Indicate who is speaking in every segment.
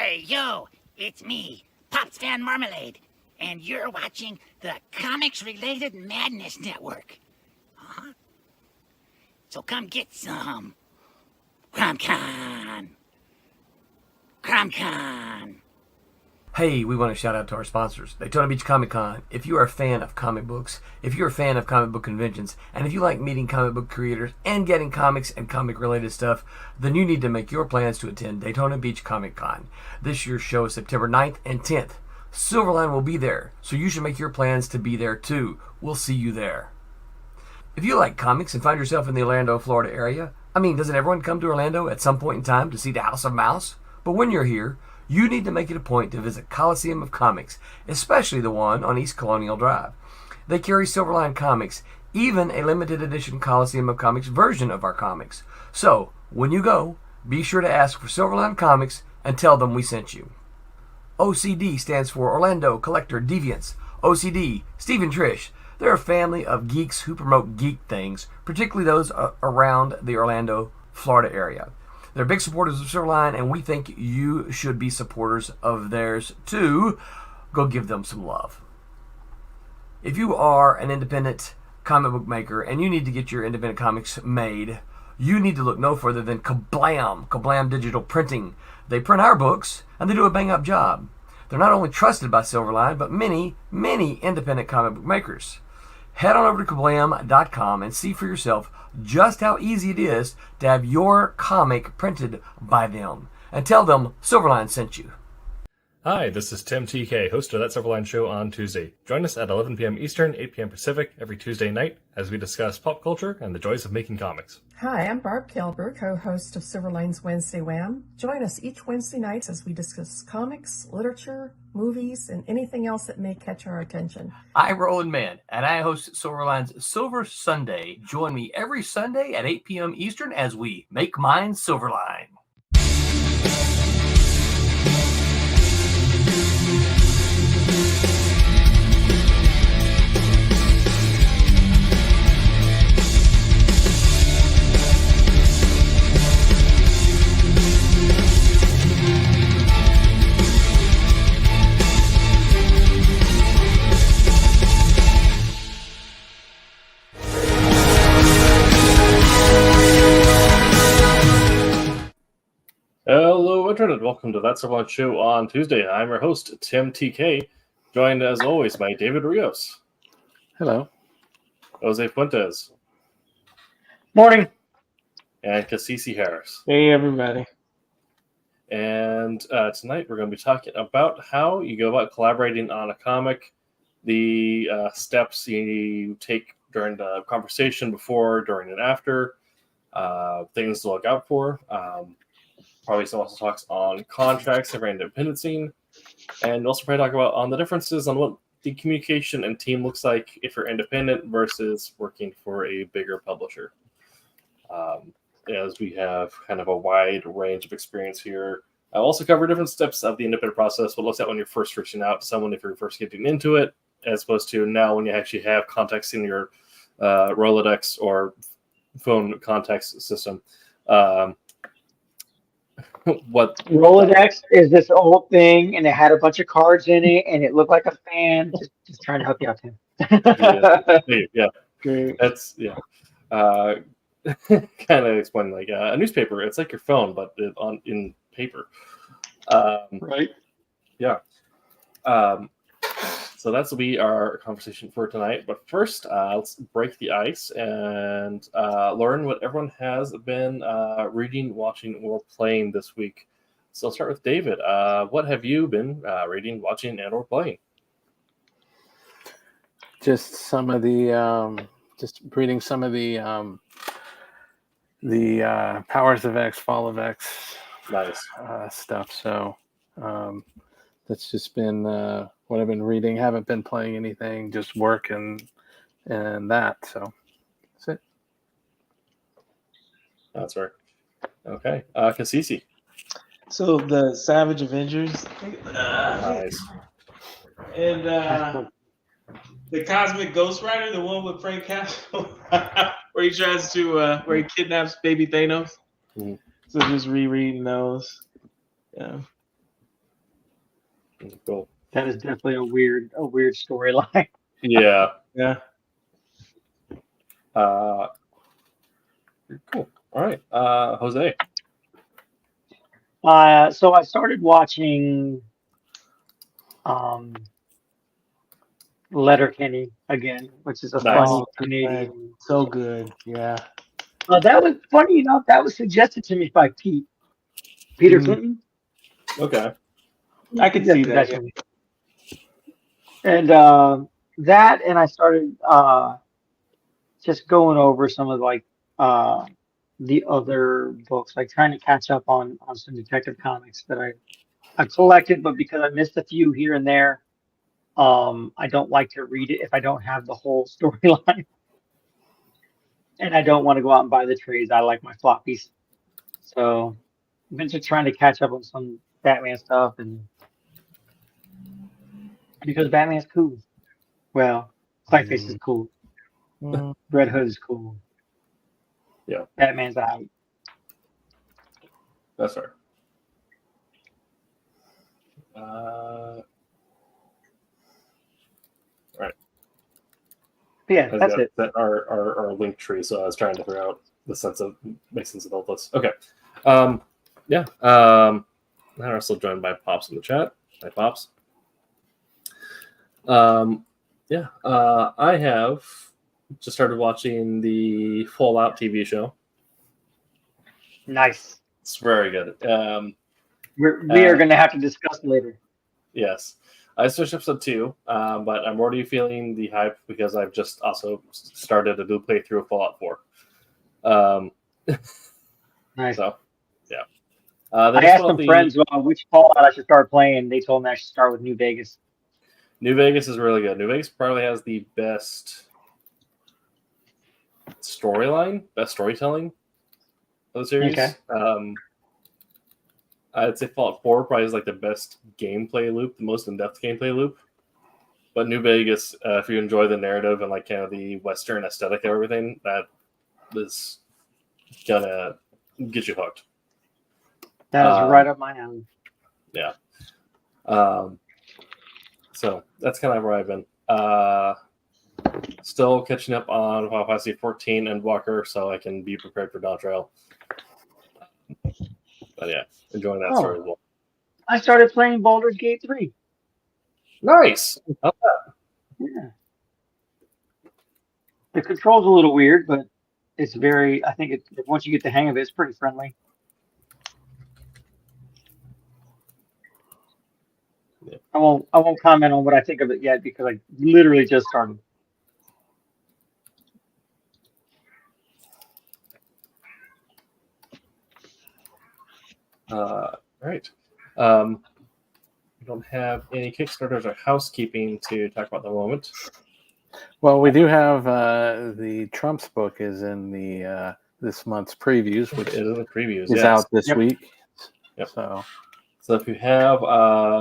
Speaker 1: Hey, yo, it's me, Pops Van Marmalade, and you're watching the Comics-Related Madness Network. Huh? So come get some. CromCon.
Speaker 2: Hey, we want to shout out to our sponsors, Daytona Beach Comic Con. If you are a fan of comic books, if you're a fan of comic book conventions, and if you like meeting comic book creators and getting comics and comic-related stuff, then you need to make your plans to attend Daytona Beach Comic Con. This year's show is September 9th and 10th. Silverline will be there, so you should make your plans to be there too. We'll see you there. If you like comics and find yourself in the Orlando, Florida area, doesn't everyone come to Orlando at some point in time to see the House of Mouse? But when you're here, you need to make it a point to visit Coliseum of Comics, especially the one on East Colonial Drive. They carry Silverline Comics, even a limited edition Coliseum of Comics version of our comics. So, when you go, be sure to ask for Silverline Comics and tell them we sent you. OCD stands for Orlando Collector Deviants. OCD, Steve and Trish, they're a family of geeks who promote geek things, particularly those around the Orlando, Florida area. They're big supporters of Silverline, and we think you should be supporters of theirs too. Go give them some love. If you are an independent comic book maker and you need to get your independent comics made, you need to look no further than Kablam Digital Printing. They print our books, and they do a bang-up job. They're not only trusted by Silverline, but many, many independent comic book makers. Head on over to kablam.com and see for yourself just how easy it is to have your comic printed by them. And tell them Silverline sent you.
Speaker 3: Hi, this is Tim TK, host of That Silverline Show on Tuesday. Join us at 11 p.m. Eastern, 8 p.m. Pacific every Tuesday night as we discuss pop culture and the joys of making comics.
Speaker 4: Hi, I'm Barb Kilber, co-host of Silverline's Wednesday Wham. Join us each Wednesday night as we discuss comics, literature, movies, and anything else that may catch our attention.
Speaker 2: I'm Roland Mann, and I host Silverline's Silver Sunday. Join me every Sunday at 8 p.m. Eastern as we make mine Silverline.
Speaker 3: Hello, Internet. Welcome to That Silverline Show on Tuesday. I'm your host, Tim TK, joined as always by David Rios.
Speaker 5: Hello.
Speaker 3: Jose Fuentes.
Speaker 5: Morning.
Speaker 3: And Cassisi Harris.
Speaker 5: Hey, everybody.
Speaker 3: And tonight we're going to be talking about how you go about collaborating on a comic, the steps you take during the conversation before, during, and after, things to look out for. Probably some also talks on contracts and independent scene, and also probably talk about on the differences on what the communication and team looks like if you're independent versus working for a bigger publisher. As we have kind of a wide range of experience here. I'll also cover different steps of the independent process, what it looks like when you're first reaching out to someone if you're first getting into it, as opposed to now when you actually have contacts in your Rolodex or phone contacts system. What
Speaker 6: Rolodex is this old thing, and it had a bunch of cards in it, and it looked like a fan. Just trying to help you out, Tim.
Speaker 3: Yeah,
Speaker 6: Great.
Speaker 3: that's kind of explaining like a newspaper. It's like your phone, but in paper.
Speaker 5: Right.
Speaker 3: Yeah. So that's will be our conversation for tonight. But first, let's break the ice and learn what everyone has been reading, watching, or playing this week. So I'll start with David. What have you been reading, watching, and or playing?
Speaker 5: Just some of the, just reading some of the Powers of X, Fall of X,
Speaker 3: Nice
Speaker 5: stuff. So that's just been what I've been reading. Haven't been playing anything, just work and that. So that's it.
Speaker 3: That's right. Okay, Cassisi.
Speaker 7: So the Savage Avengers,
Speaker 3: Nice.
Speaker 7: and the Cosmic Ghost Rider, the one with Frank Castle, where he tries to where he kidnaps baby Thanos.
Speaker 3: Mhm.
Speaker 7: So just rereading those. Yeah.
Speaker 3: Cool.
Speaker 6: That is definitely a weird storyline.
Speaker 3: Yeah.
Speaker 7: Yeah.
Speaker 3: Cool. All right. Jose.
Speaker 6: So I started watching Letterkenny again, which is a
Speaker 3: Nice.
Speaker 6: funny
Speaker 7: Oh,
Speaker 6: Canadian.
Speaker 7: so good. Yeah.
Speaker 6: That was funny enough. That was suggested to me by Peter
Speaker 7: Mhm.
Speaker 6: Clinton.
Speaker 3: Okay.
Speaker 7: I could see
Speaker 6: Suggested
Speaker 7: that.
Speaker 6: to me. And that, and I started just going over some of like the other books, like trying to catch up on some Detective Comics that I collected, but because I missed a few here and there, I don't like to read it if I don't have the whole storyline, and I don't want to go out and buy the trades. I like my floppies, so I've been just trying to catch up on some Batman stuff, and because Batman's cool. Well, Clayface is cool.
Speaker 7: Mm.
Speaker 6: Red Hood is cool.
Speaker 3: Yeah.
Speaker 6: Batman's out.
Speaker 3: That's fair. Right.
Speaker 6: But yeah, that's it.
Speaker 3: That our link tree. So I was trying to figure out the sense of make sense of all this. Okay. Yeah. Now we're still joined by Pops in the chat. Hi, Pops. Yeah. I have just started watching the Fallout TV show.
Speaker 6: Nice.
Speaker 3: It's very good.
Speaker 6: We are going to have to discuss later.
Speaker 3: Yes. I switched episode 2, but I'm already feeling the hype because I've just also started a new playthrough of Fallout 4.
Speaker 6: Nice.
Speaker 3: So, yeah.
Speaker 6: I asked some friends which Fallout I should start playing. They told me I should start with New Vegas.
Speaker 3: New Vegas is really good. New Vegas probably has the best storyline, best storytelling of the series.
Speaker 6: Okay.
Speaker 3: I'd say Fallout 4 probably is like the best gameplay loop, the most in-depth gameplay loop. But New Vegas, if you enjoy the narrative and like kind of the Western aesthetic of everything, that is gonna get you hooked.
Speaker 6: That is right up my alley.
Speaker 3: Yeah. So that's kind of where I've been. Still catching up on Final Fantasy 14 and Walker, so I can be prepared for Dawn Trail. But yeah, enjoying that story as well.
Speaker 6: I started playing Baldur's Gate 3.
Speaker 3: Nice.
Speaker 6: Yeah. The controls a little weird, but it's very. I think once you get the hang of it, it's pretty friendly.
Speaker 3: Yeah.
Speaker 6: I won't comment on what I think of it yet because I literally just started.
Speaker 3: Right. We don't have any Kickstarters or housekeeping to talk about at the moment.
Speaker 5: Well, we do have the Trump's book is in the this month's previews, which
Speaker 3: It is in the previews.
Speaker 5: is out this
Speaker 6: Yep.
Speaker 5: week.
Speaker 3: Yep.
Speaker 5: So
Speaker 3: if you have,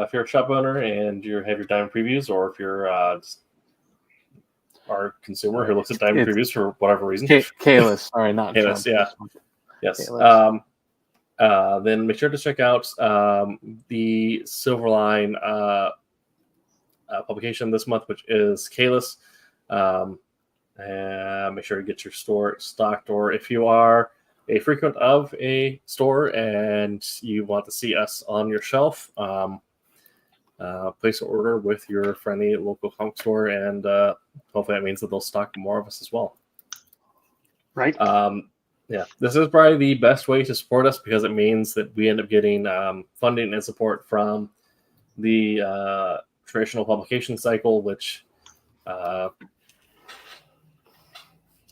Speaker 3: if you're a shop owner and you have your diamond previews, or if you're just our consumer who looks at diamond previews for whatever reason,
Speaker 5: Kalis, sorry, not
Speaker 3: Kalis,
Speaker 5: Trump.
Speaker 3: yeah. Yes.
Speaker 5: Kalis.
Speaker 3: Then make sure to check out the Silverline publication this month, which is Kalis. And make sure to get your store stocked, or if you are a frequent of a store and you want to see us on your shelf, place an order with your friendly local comic store, and hopefully that means that they'll stock more of us as well.
Speaker 6: Right.
Speaker 3: Yeah, this is probably the best way to support us because it means that we end up getting funding and support from the traditional publication cycle, which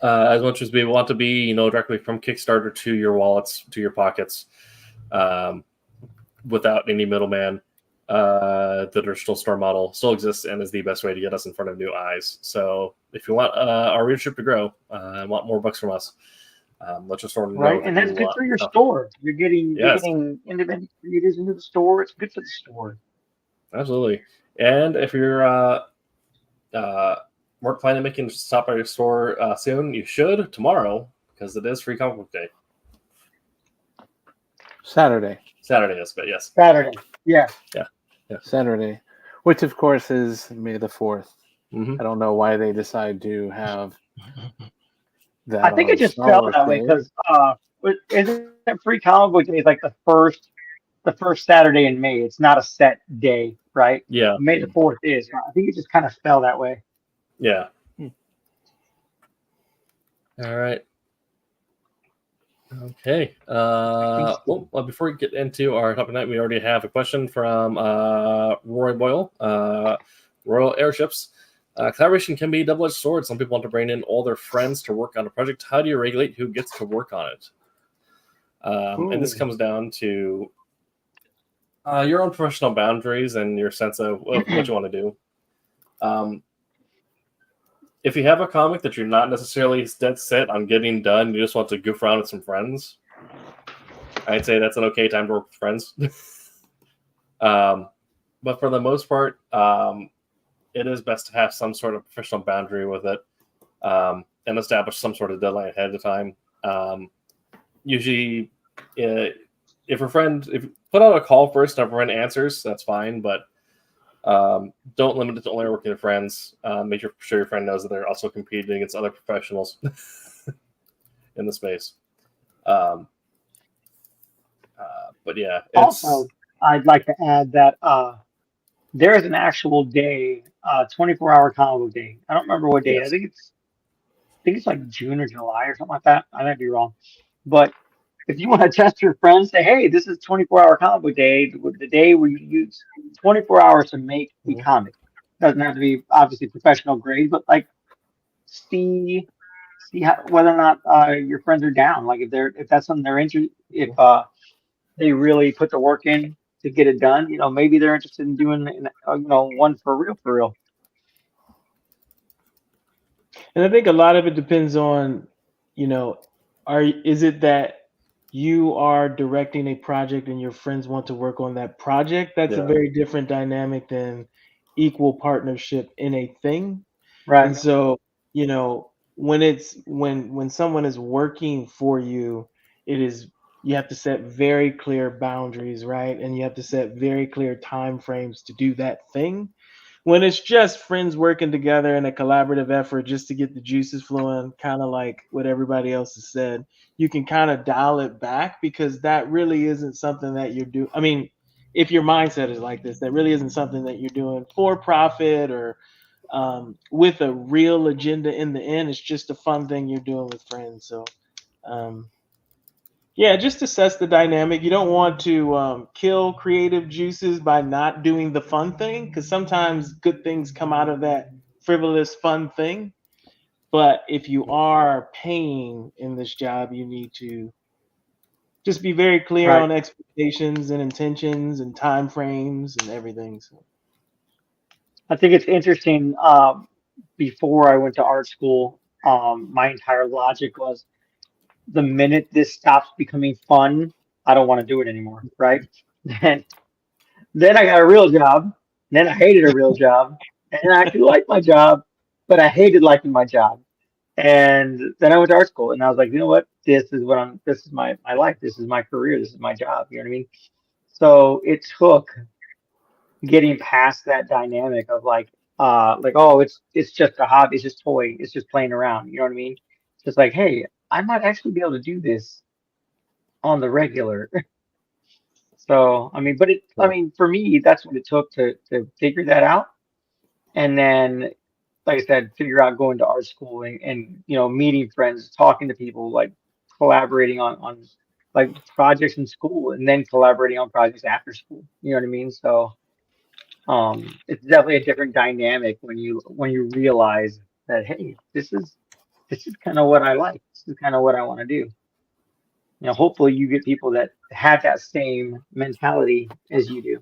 Speaker 3: as much as we want to be, directly from Kickstarter to your wallets, to your pockets, without any middleman, the traditional store model still exists and is the best way to get us in front of new eyes. So if you want our readership to grow and want more books from us, let your store know.
Speaker 6: Right, and that's good for your store. You're getting independent creators into the store. It's good for the store.
Speaker 3: Absolutely. And if you're weren't planning on making a stop by your store soon, you should tomorrow because it is Free Comic Book Day.
Speaker 5: Saturday
Speaker 3: Saturday is, but yes.
Speaker 6: Saturday. Yeah.
Speaker 5: Saturday. which of course is May the 4th.
Speaker 3: Mhm.
Speaker 5: I don't know why they decide to have that.
Speaker 6: I think
Speaker 5: on
Speaker 6: it just
Speaker 5: Star
Speaker 6: fell
Speaker 5: Wars
Speaker 6: that way
Speaker 5: Day.
Speaker 6: because isn't Free Comic Book Day is like the first Saturday in May. It's not a set day, right?
Speaker 3: Yeah.
Speaker 6: May the 4th is. I think it just kind of fell that way.
Speaker 3: Yeah. All right. Okay. Well, before we get into our topic tonight, we already have a question from Roy Boyle, Royal Airships. Collaboration can be a double-edged sword. Some people want to bring in all their friends to work on a project. How do you regulate who gets to work on it? And this comes down to your own professional boundaries and your sense of what you want to do. If you have a comic that you're not necessarily dead set on getting done, you just want to goof around with some friends, I'd say that's an okay time to work with friends. But for the most part, it is best to have some sort of professional boundary with it and establish some sort of deadline ahead of time. Usually, if you put out a call first and a friend answers, that's fine, but don't limit it to only working with friends. Make sure your friend knows that they're also competing against other professionals in the space. But yeah.
Speaker 6: Also, I'd like to add that there is an actual day, 24-hour comic book day. I don't remember what day.
Speaker 3: Yes.
Speaker 6: I think it's like June or July or something like that. I might be wrong, but if you want to test your friends, say, hey, this is 24-hour comic book day, the day where you use 24 hours to make a comic. Doesn't have to be obviously professional grade, but like see how, whether or not your friends are down. Like if that's something they're interested, if they really put the work in to get it done, maybe they're interested in doing one for real.
Speaker 7: And I think a lot of it depends on, is it that you are directing a project and your friends want to work on that project? That's a very different dynamic than equal partnership in a thing.
Speaker 6: Right.
Speaker 7: And so, when someone is working for you, you have to set very clear boundaries, right? And you have to set very clear time frames to do that thing. When it's just friends working together in a collaborative effort just to get the juices flowing, kind of like what everybody else has said, you can kind of dial it back because that really isn't something that you're doing. I mean, if your mindset is like this, that really isn't something that you're doing for profit or with a real agenda in the end. It's just a fun thing you're doing with friends. So, just assess the dynamic. You don't want to kill creative juices by not doing the fun thing, because sometimes good things come out of that frivolous fun thing. But if you are paying in this job, you need to just be very clear on expectations and intentions and time frames and everything. So
Speaker 6: I think it's interesting. Before I went to art school, my entire logic was the minute this stops becoming fun, I don't want to do it anymore, right? Then I got a real job. Then I hated a real job. And I actually liked my job, but I hated liking my job. And then I went to art school and I was like, you know what? This is my life. This is my career. This is my job. You know what I mean? So it took getting past that dynamic of oh, it's just a hobby, it's just toy, it's just playing around. You know what I mean? Just like, hey, I might actually be able to do this on the regular. So I mean, for me, that's what it took to figure that out. And then, like I said, figure out going to art school and meeting friends, talking to people, like collaborating on like projects in school, and then collaborating on projects after school. You know what I mean? So it's definitely a different dynamic when you realize that, hey, this is kind of what I like. This is kind of what I want to do. Hopefully you get people that have that same mentality as you do.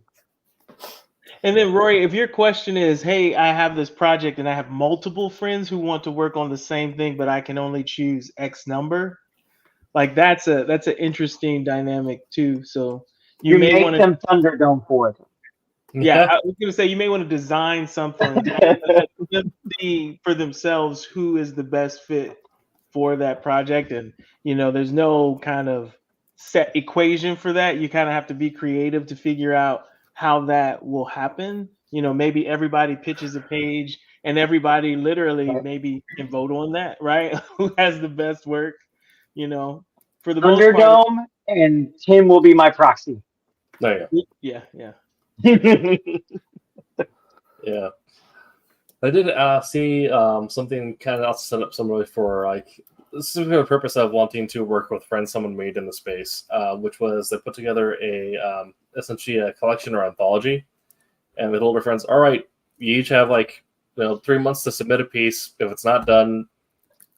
Speaker 7: And then, Rory, if your question is, hey, I have this project and I have multiple friends who want to work on the same thing, but I can only choose X number, like that's an interesting dynamic too. So
Speaker 6: you may want them Thunderdome for it.
Speaker 7: Yeah, I was going to say you may want to design something for themselves who is the best fit for that project. And, there's no kind of set equation for that. You kind of have to be creative to figure out how that will happen. maybe everybody pitches a page and everybody literally
Speaker 6: Right.
Speaker 7: maybe can vote on that, right? Who has the best work, for the most part.
Speaker 6: Thunderdome, and Tim will be my proxy.
Speaker 3: There you
Speaker 7: Yeah.
Speaker 3: go. Yeah. I did see something kind of set up similarly for like specifically the purpose of wanting to work with friends someone made in the space, which was they put together a essentially a collection or anthology, and they told their friends, all right, you each have 3 months to submit a piece. If it's not done,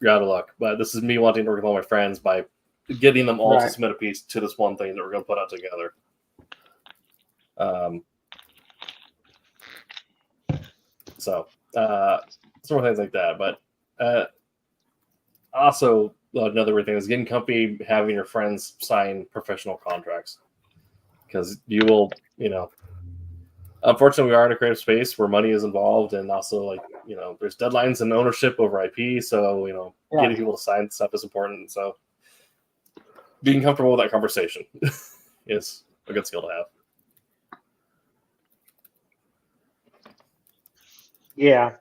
Speaker 3: you're out of luck. But this is me wanting to work with all my friends by getting them all to submit a piece to this one thing that we're going to put out together. So sort of things like that. But also another weird thing is getting comfy having your friends sign professional contracts, because you will, unfortunately, we are in a creative space where money is involved, and also there's deadlines and ownership over IP. So getting people to sign stuff is important. So being comfortable with that conversation is a good skill to have.
Speaker 6: Yeah,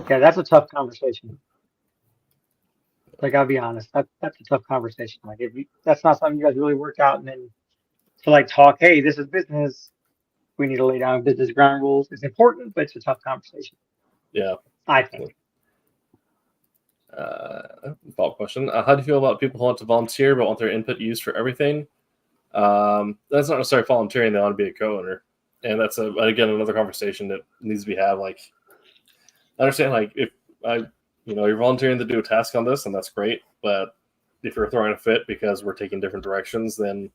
Speaker 6: that's a tough conversation. I'll be honest, that's a tough conversation. That's not something you guys really work out, and then to talk, hey, this is business. We need to lay down business ground rules. It's important, but it's a tough conversation.
Speaker 3: Yeah,
Speaker 6: I think.
Speaker 3: Follow-up question: how do you feel about people who want to volunteer but want their input used for everything? That's not necessarily volunteering; they want to be a co-owner, and that's again another conversation that needs to be had. I understand, if you're volunteering to do a task on this, and that's great, but if you're throwing a fit because we're taking different directions, then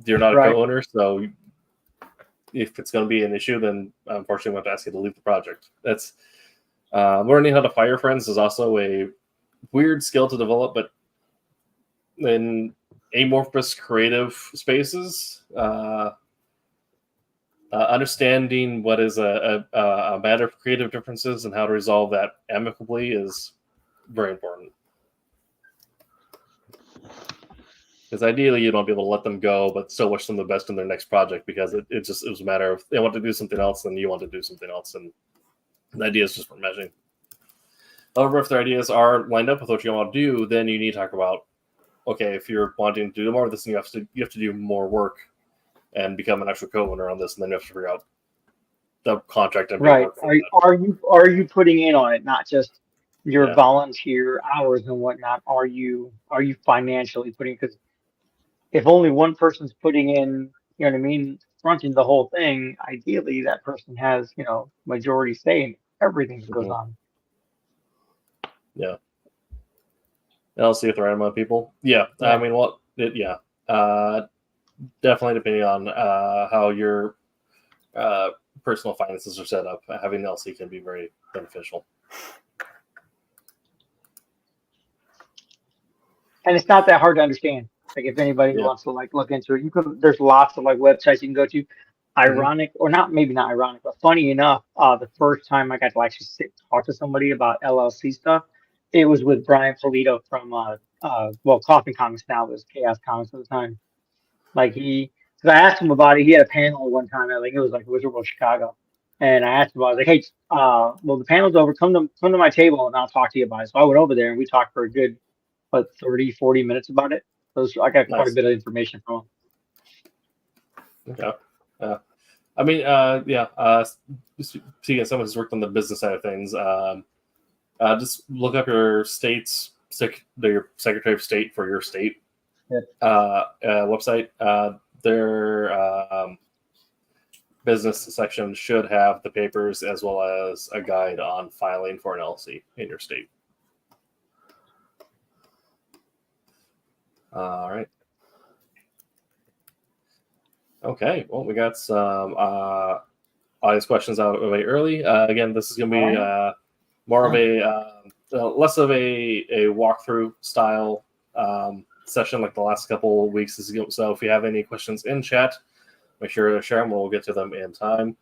Speaker 3: you're not a co-owner. So if it's going to be an issue, then unfortunately, we have to ask you to leave the project. That's learning how to fire friends is also a weird skill to develop, but in amorphous creative spaces, understanding what is a matter of creative differences and how to resolve that amicably is very important. Because ideally, you don't be able to let them go, but still wish them the best in their next project, because it was a matter of they want to do something else, and you want to do something else, and the idea is just for meshing. However, if their ideas are lined up with what you want to do, then you need to talk about, okay, if you're wanting to do more of this, then you have to do more work and become an actual co-owner on this, and then you have to figure out the contract. And
Speaker 6: right. Are you putting in on it, not just your volunteer hours and whatnot? Are you financially putting? Because if only one person's putting in, fronting the whole thing, ideally that person has, majority say in everything that goes on.
Speaker 3: Yeah. And I'll see if the right amount of people. Yeah. I mean, definitely depending on how your personal finances are set up, having an LC can be very beneficial.
Speaker 6: And it's not that hard to understand. If anybody wants to look into it, there's lots of websites you can go to. Ironic, or not, maybe not ironic, but funny enough, the first time I got to actually sit and talk to somebody about LLC stuff, it was with Brian Polito from Coffee Comics, now it was Chaos Comics at the time. Because I asked him about it. He had a panel one time. I think it was Wizard World Chicago, and I asked him about it. I was like, hey, the panel's over. Come to my table and I'll talk to you about it. So I went over there and we talked for a good 30-40 minutes about it. So I got quite a bit of information from him.
Speaker 3: Okay. I mean, seeing as someone who's worked on the business side of things, just look up your state's your Secretary of State for your state website. Their business section should have the papers as well as a guide on filing for an LLC in your state. All right. Okay. Well, we got some audience questions out of the way early. Again, this is going to be more of a less of a walkthrough style session like the last couple of weeks. So if you have any questions in chat, make sure to share them. We'll get to them in time.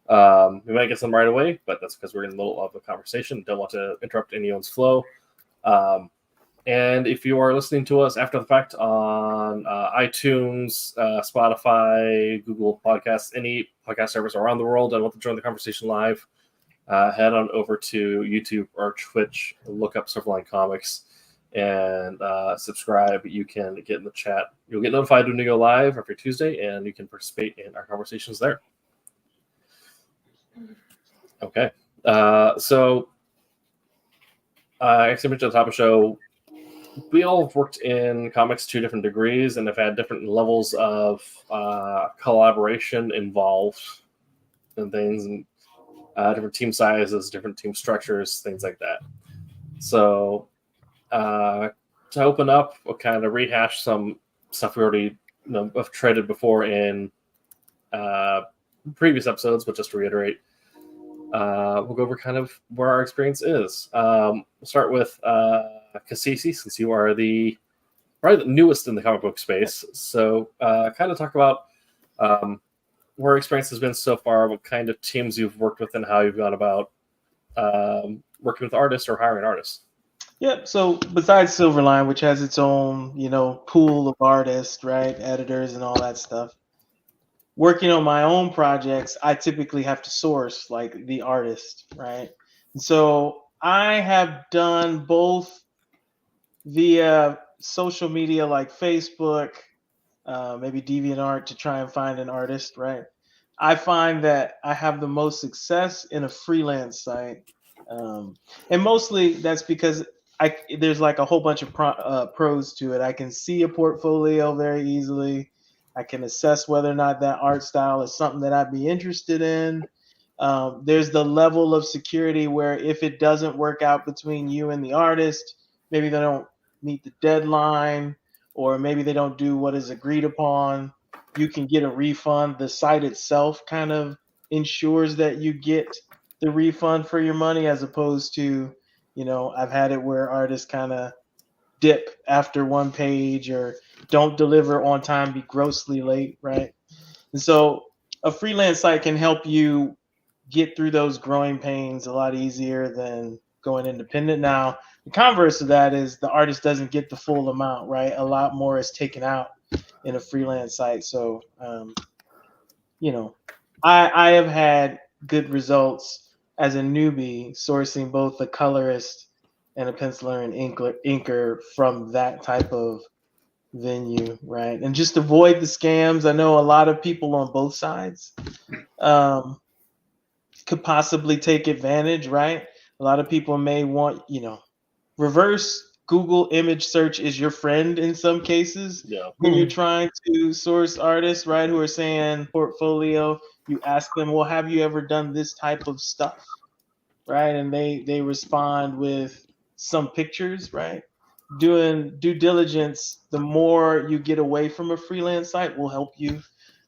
Speaker 3: We might get some right away, but that's because we're in the middle of a conversation. Don't want to interrupt anyone's flow. And if you are listening to us after the fact on iTunes, Spotify, Google Podcasts, any podcast service around the world and want to join the conversation live, head on over to YouTube or Twitch, look up Silverline Comics, and subscribe. You can get in the chat. You'll get notified when we go live every Tuesday, and you can participate in our conversations there. Okay. So, I mentioned at the top of the show, we all have worked in comics to different degrees and have had different levels of collaboration involved in things, and different team sizes, different team structures, things like that. So to open up, we'll kind of rehash some stuff we already have traded before in previous episodes, but just to reiterate, we'll go over kind of where our experience is. We'll start with Cassisi, since you are probably the newest in the comic book space. So kind of talk about where experience has been so far, what kind of teams you've worked with, and how you've gone about working with artists or hiring artists.
Speaker 7: Yep. So besides Silverline, which has its own, pool of artists, right, editors and all that stuff, working on my own projects, I typically have to source like the artist, right? And so I have done both via social media like Facebook, maybe DeviantArt, to try and find an artist, right? I find that I have the most success in a freelance site. And mostly that's because there's like a whole bunch of pros to it. I can see a portfolio very easily. I can assess whether or not that art style is something that I'd be interested in. There's the level of security where if it doesn't work out between you and the artist, maybe they don't meet the deadline, or maybe they don't do what is agreed upon, you can get a refund. The site itself kind of ensures that you get the refund for your money, as opposed to, I've had it where artists kind of dip after one page or don't deliver on time, be grossly late, right? And so a freelance site can help you get through those growing pains a lot easier than going independent. Now, the converse of that is the artist doesn't get the full amount, right? A lot more is taken out in a freelance site. So, I have had good results as a newbie sourcing both a colorist and a penciler and inker from that type of venue, right? And just avoid the scams. I know a lot of people on both sides could possibly take advantage, right? A lot of people may want, reverse Google image search is your friend in some cases.
Speaker 3: Yeah.
Speaker 7: When you're trying to source artists, right, who are saying portfolio, you ask them, well, have you ever done this type of stuff, right? And they respond with some pictures, right? Doing due diligence, the more you get away from a freelance site will help you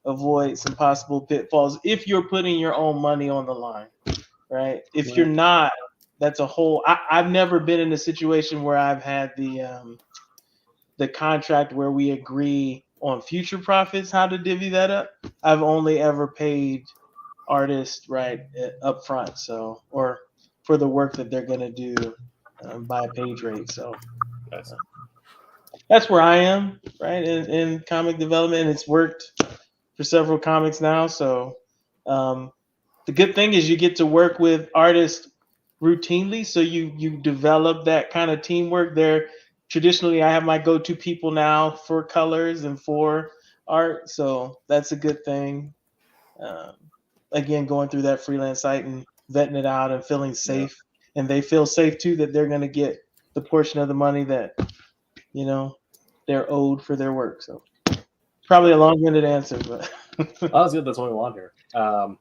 Speaker 7: avoid some possible pitfalls if you're putting your own money on the line, right? If you're not, that's a whole. I've never been in a situation where I've had the contract where we agree on future profits, how to divvy that up. I've only ever paid artists right up front, so, or for the work that they're going to do by a page rate. So that's where I am, right, in comic development. And it's worked for several comics now. So the good thing is you get to work with artists routinely, so you develop that kind of teamwork there. Traditionally, I have my go-to people now for colors and for art, so that's a good thing. Again, going through that freelance site and vetting it out and feeling safe, and they feel safe too that they're going to get the portion of the money that they're owed for their work. So probably a long-winded answer, but
Speaker 3: that's good. That's what we want here. I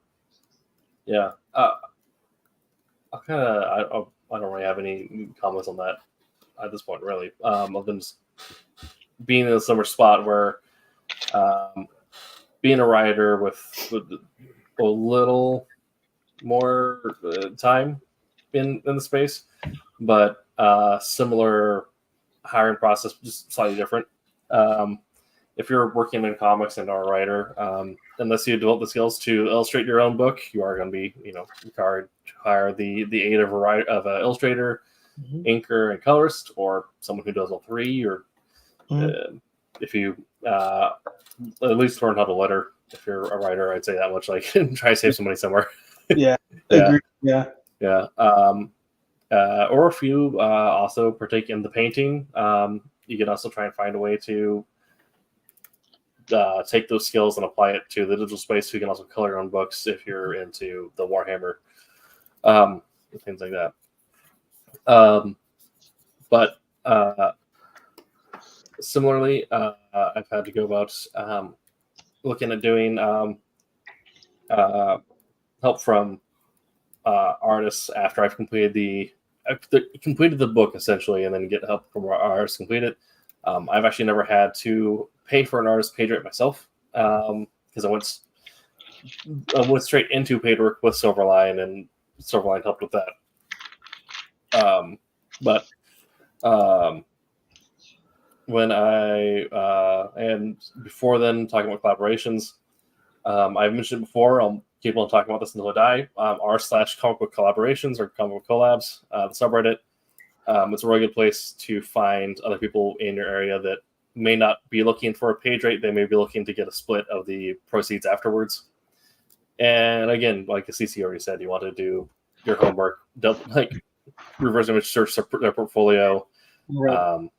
Speaker 3: don't really have any comments on that at this point, really. I've been just being in a similar spot where being a writer with a little more time in the space, but similar hiring process, just slightly different. If you're working in comics and are a writer, unless you develop the skills to illustrate your own book, you are going to be, required to hire the aid of an illustrator inker and colorist, or someone who does all three, or if you at least learn how to letter. If you're a writer, I'd say that much. Like, try to save some money somewhere.
Speaker 7: Yeah.
Speaker 3: Yeah.
Speaker 7: Agree. Yeah.
Speaker 3: Yeah. Or if you also partake in the painting, you can also try and find a way to take those skills and apply it to the digital space. So you can also color your own books if you're into the Warhammer, things like that. But similarly, I've had to go about looking at doing help from artists after I've completed the book essentially, and then get help from artists complete it. I've actually never had to pay for an artist page rate myself, because I went straight into paid work with Silverline, and Silverline helped with that. But when and before then, talking about collaborations, I've mentioned before, I'll keep on talking about this until I die, r/comic book collaborations or comic book collabs, the subreddit. It's a really good place to find other people in your area that may not be looking for a page rate. They may be looking to get a split of the proceeds afterwards. And again, like CC already said, you want to do your homework, like reverse image search their portfolio,
Speaker 6: Right.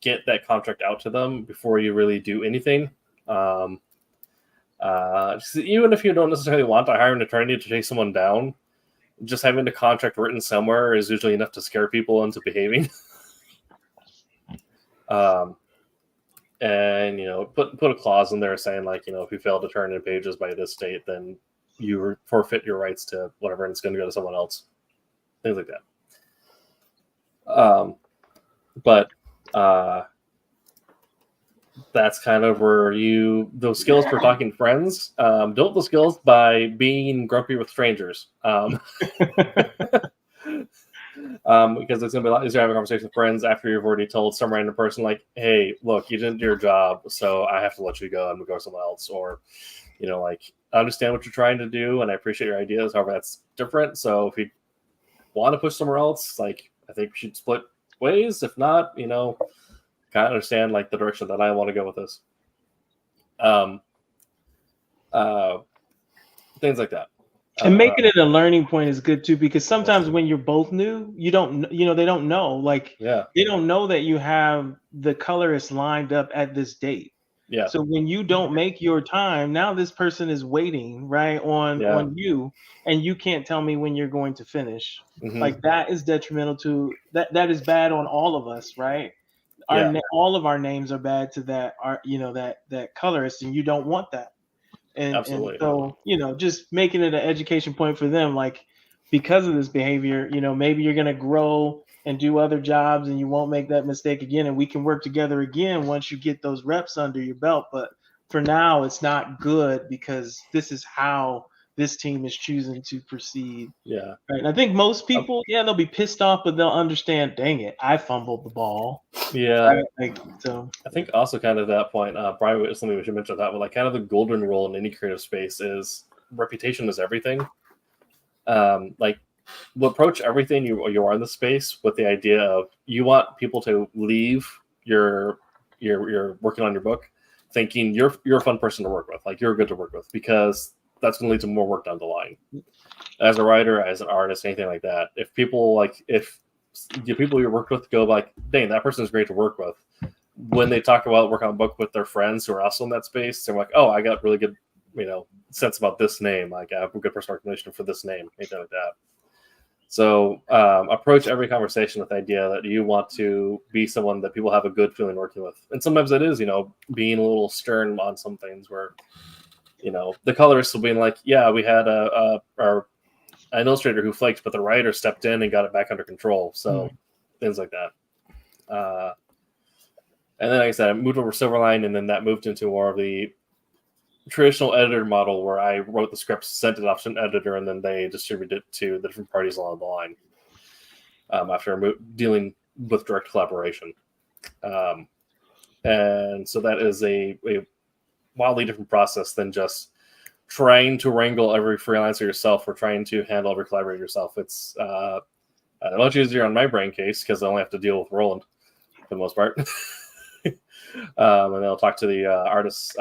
Speaker 3: Get that contract out to them before you really do anything. Even if you don't necessarily want to hire an attorney to chase someone down, just having the contract written somewhere is usually enough to scare people into behaving. And put a clause in there saying, like, if you fail to turn in pages by this date, then you forfeit your rights to whatever, and it's going to go to someone else. Things like that. But that's kind of where those skills for talking friends, build those skills by being grumpy with strangers. Because it's going to be a lot easier to have a conversation with friends after you've already told some random person, like, hey, look, you didn't do your job, so I have to let you go and go somewhere else. Or, like, I understand what you're trying to do and I appreciate your ideas. However, that's different. So if you want to push somewhere else, like, I think we should split ways. If not, kind of understand, like, the direction that I want to go with this. Things like that.
Speaker 7: And making it a learning point is good too, because sometimes when you're both new, they don't know. Like, they don't know that you have the colorist lined up at this date.
Speaker 3: Yeah.
Speaker 7: So when you don't make your time, now this person is waiting, right, on you, and you can't tell me when you're going to finish.
Speaker 3: Mm-hmm.
Speaker 7: Like, that is detrimental to that is bad on all of us, right? All of our names are bad to that that colorist, and you don't want that. And so, just making it an education point for them, like, because of this behavior, maybe you're going to grow and do other jobs and you won't make that mistake again. And we can work together again once you get those reps under your belt. But for now, it's not good because this is how this team is choosing to proceed.
Speaker 3: Yeah.
Speaker 7: Right. And I think most people, they'll be pissed off, but they'll understand, dang it, I fumbled the ball.
Speaker 3: Yeah.
Speaker 7: Right? So
Speaker 3: I think also kind of that point, Brian, something we should mention that, but like kind of the golden rule in any creative space is reputation is everything. Like, we'll approach everything you are in the space with the idea of you want people to leave you're working on your book thinking you're a fun person to work with, like you're good to work with, because that's going to lead to more work down the line. As a writer, as an artist, anything like that, if the people you worked with go like, dang, that person is great to work with, when they talk about working on a book with their friends who are also in that space, they're like, oh, I got really good sense about this name, like I have a good personal recognition for this name, anything like that. So approach every conversation with the idea that you want to be someone that people have a good feeling working with. And sometimes it is, being a little stern on some things where, the colorist will be like, yeah, we had an illustrator who flaked, but the writer stepped in and got it back under control. So things like that. And then, like I said, I moved over Silverline, and then that moved into more of the traditional editor model where I wrote the scripts, sent it off to an editor, and then they distributed it to the different parties along the line after dealing with direct collaboration. And so that is a wildly different process than just trying to wrangle every freelancer yourself or trying to handle every collaborator yourself. It's Much easier on my brain case because I only have to deal with Roland for the most part. And I'll talk to the artists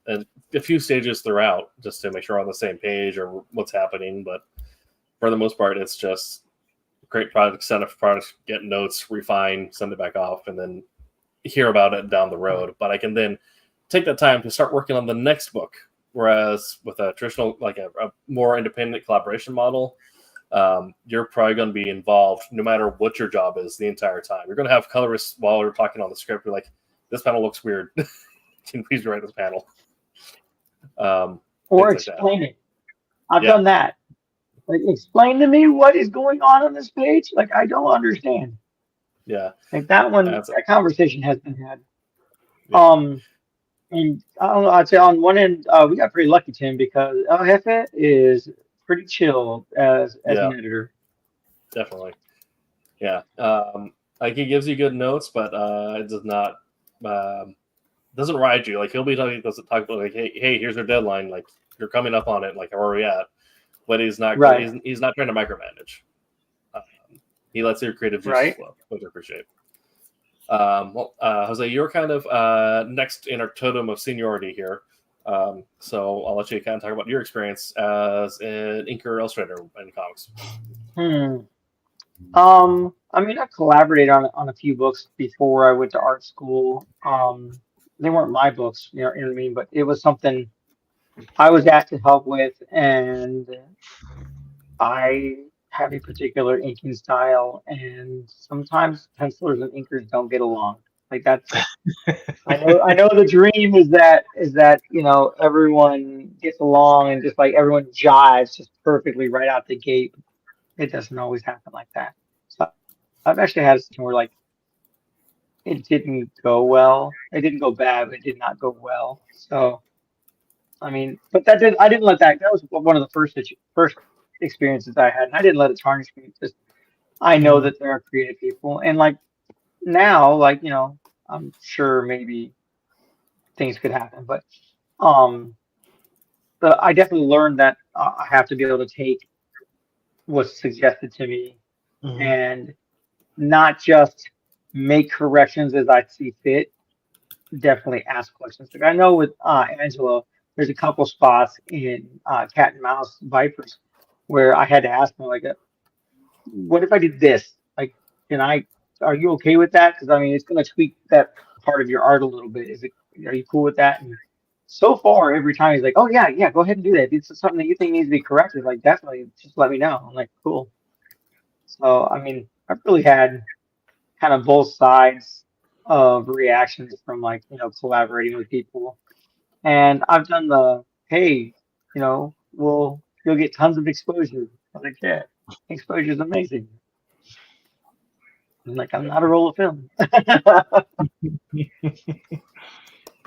Speaker 3: and a few stages throughout just to make sure we're on the same page or what's happening. But for the most part, it's just create product, set up products, get notes, refine, send it back off, and then hear about it down the road. But I can then take that time to start working on the next book. Whereas with a traditional, like a more independent collaboration model, you're probably going to be involved no matter what your job is the entire time. You're going to have colorists while you're talking on the script. You're like, this panel looks weird. Can you please rewrite this panel?
Speaker 6: Or explain it. I've done that. Like, explain to me what is going on this page. Like, I don't understand.
Speaker 3: Yeah.
Speaker 6: Like that one, that conversation has been had. Yeah. And I don't know, I'd say on one end, we got pretty lucky, Tim, because El Jefe is pretty chill as an editor.
Speaker 3: Definitely. Yeah. Like he gives you good notes, but it does not doesn't ride you. Like he'll be doesn't talk about like, hey, here's our deadline. Like you're coming up on it. Like where are we at? But he's not he's not trying to micromanage. He lets your creative juices flow, which I appreciate. Jose, you're kind of next in our totem of seniority here. So I'll let you kind of talk about your experience as an inker or illustrator in comics.
Speaker 6: I mean, I collaborated on a few books before I went to art school. They weren't my books, you know what I mean? But it was something I was asked to help with, and I have a particular inking style, and sometimes pencilers and inkers don't get along. Like that's, I know the dream is that you know everyone gets along and just like everyone jives just perfectly right out the gate. It doesn't always happen like that. So I've actually had a situation where like it didn't go well. It didn't go bad, but it did not go well. So I mean, but I didn't let that. That was one of the first experiences I had, and I didn't let it tarnish me. Just I know that there are creative people, and like now, like you know, I'm sure maybe things could happen, but I definitely learned that I have to be able to take what's suggested to me and not just make corrections as I see fit. Definitely ask questions. Like I know with Angela, there's a couple spots in Cat and Mouse Vipers where I had to ask them like, what if I did this? Like, are you okay with that? Because I mean, it's going to tweak that part of your art a little bit. Are you cool with that? And so far, every time he's like, oh yeah, go ahead and do that. If it's something that you think needs to be corrected, like definitely just let me know. I'm like, cool. So I mean, I've really had kind of both sides of reactions from like, you know, collaborating with people. And I've done the, hey, you know, you'll get tons of exposure. I'm like, yeah, exposure is amazing. I'm like, I'm not a roll of film.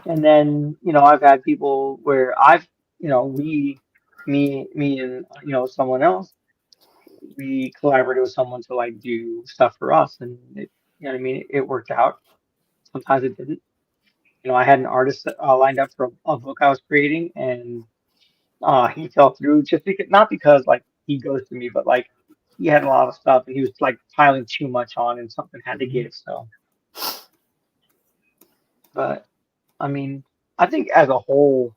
Speaker 6: And then, you know, I've had people where you know, me and, you know, someone else, we collaborated with someone to like do stuff for us. And it, you know what I mean? It worked out. Sometimes it didn't. You know, I had an artist lined up for a book I was creating, and he fell through just because, not because like he ghosted me, but like he had a lot of stuff and he was like piling too much on, and something had to give. So, but I mean, I think as a whole,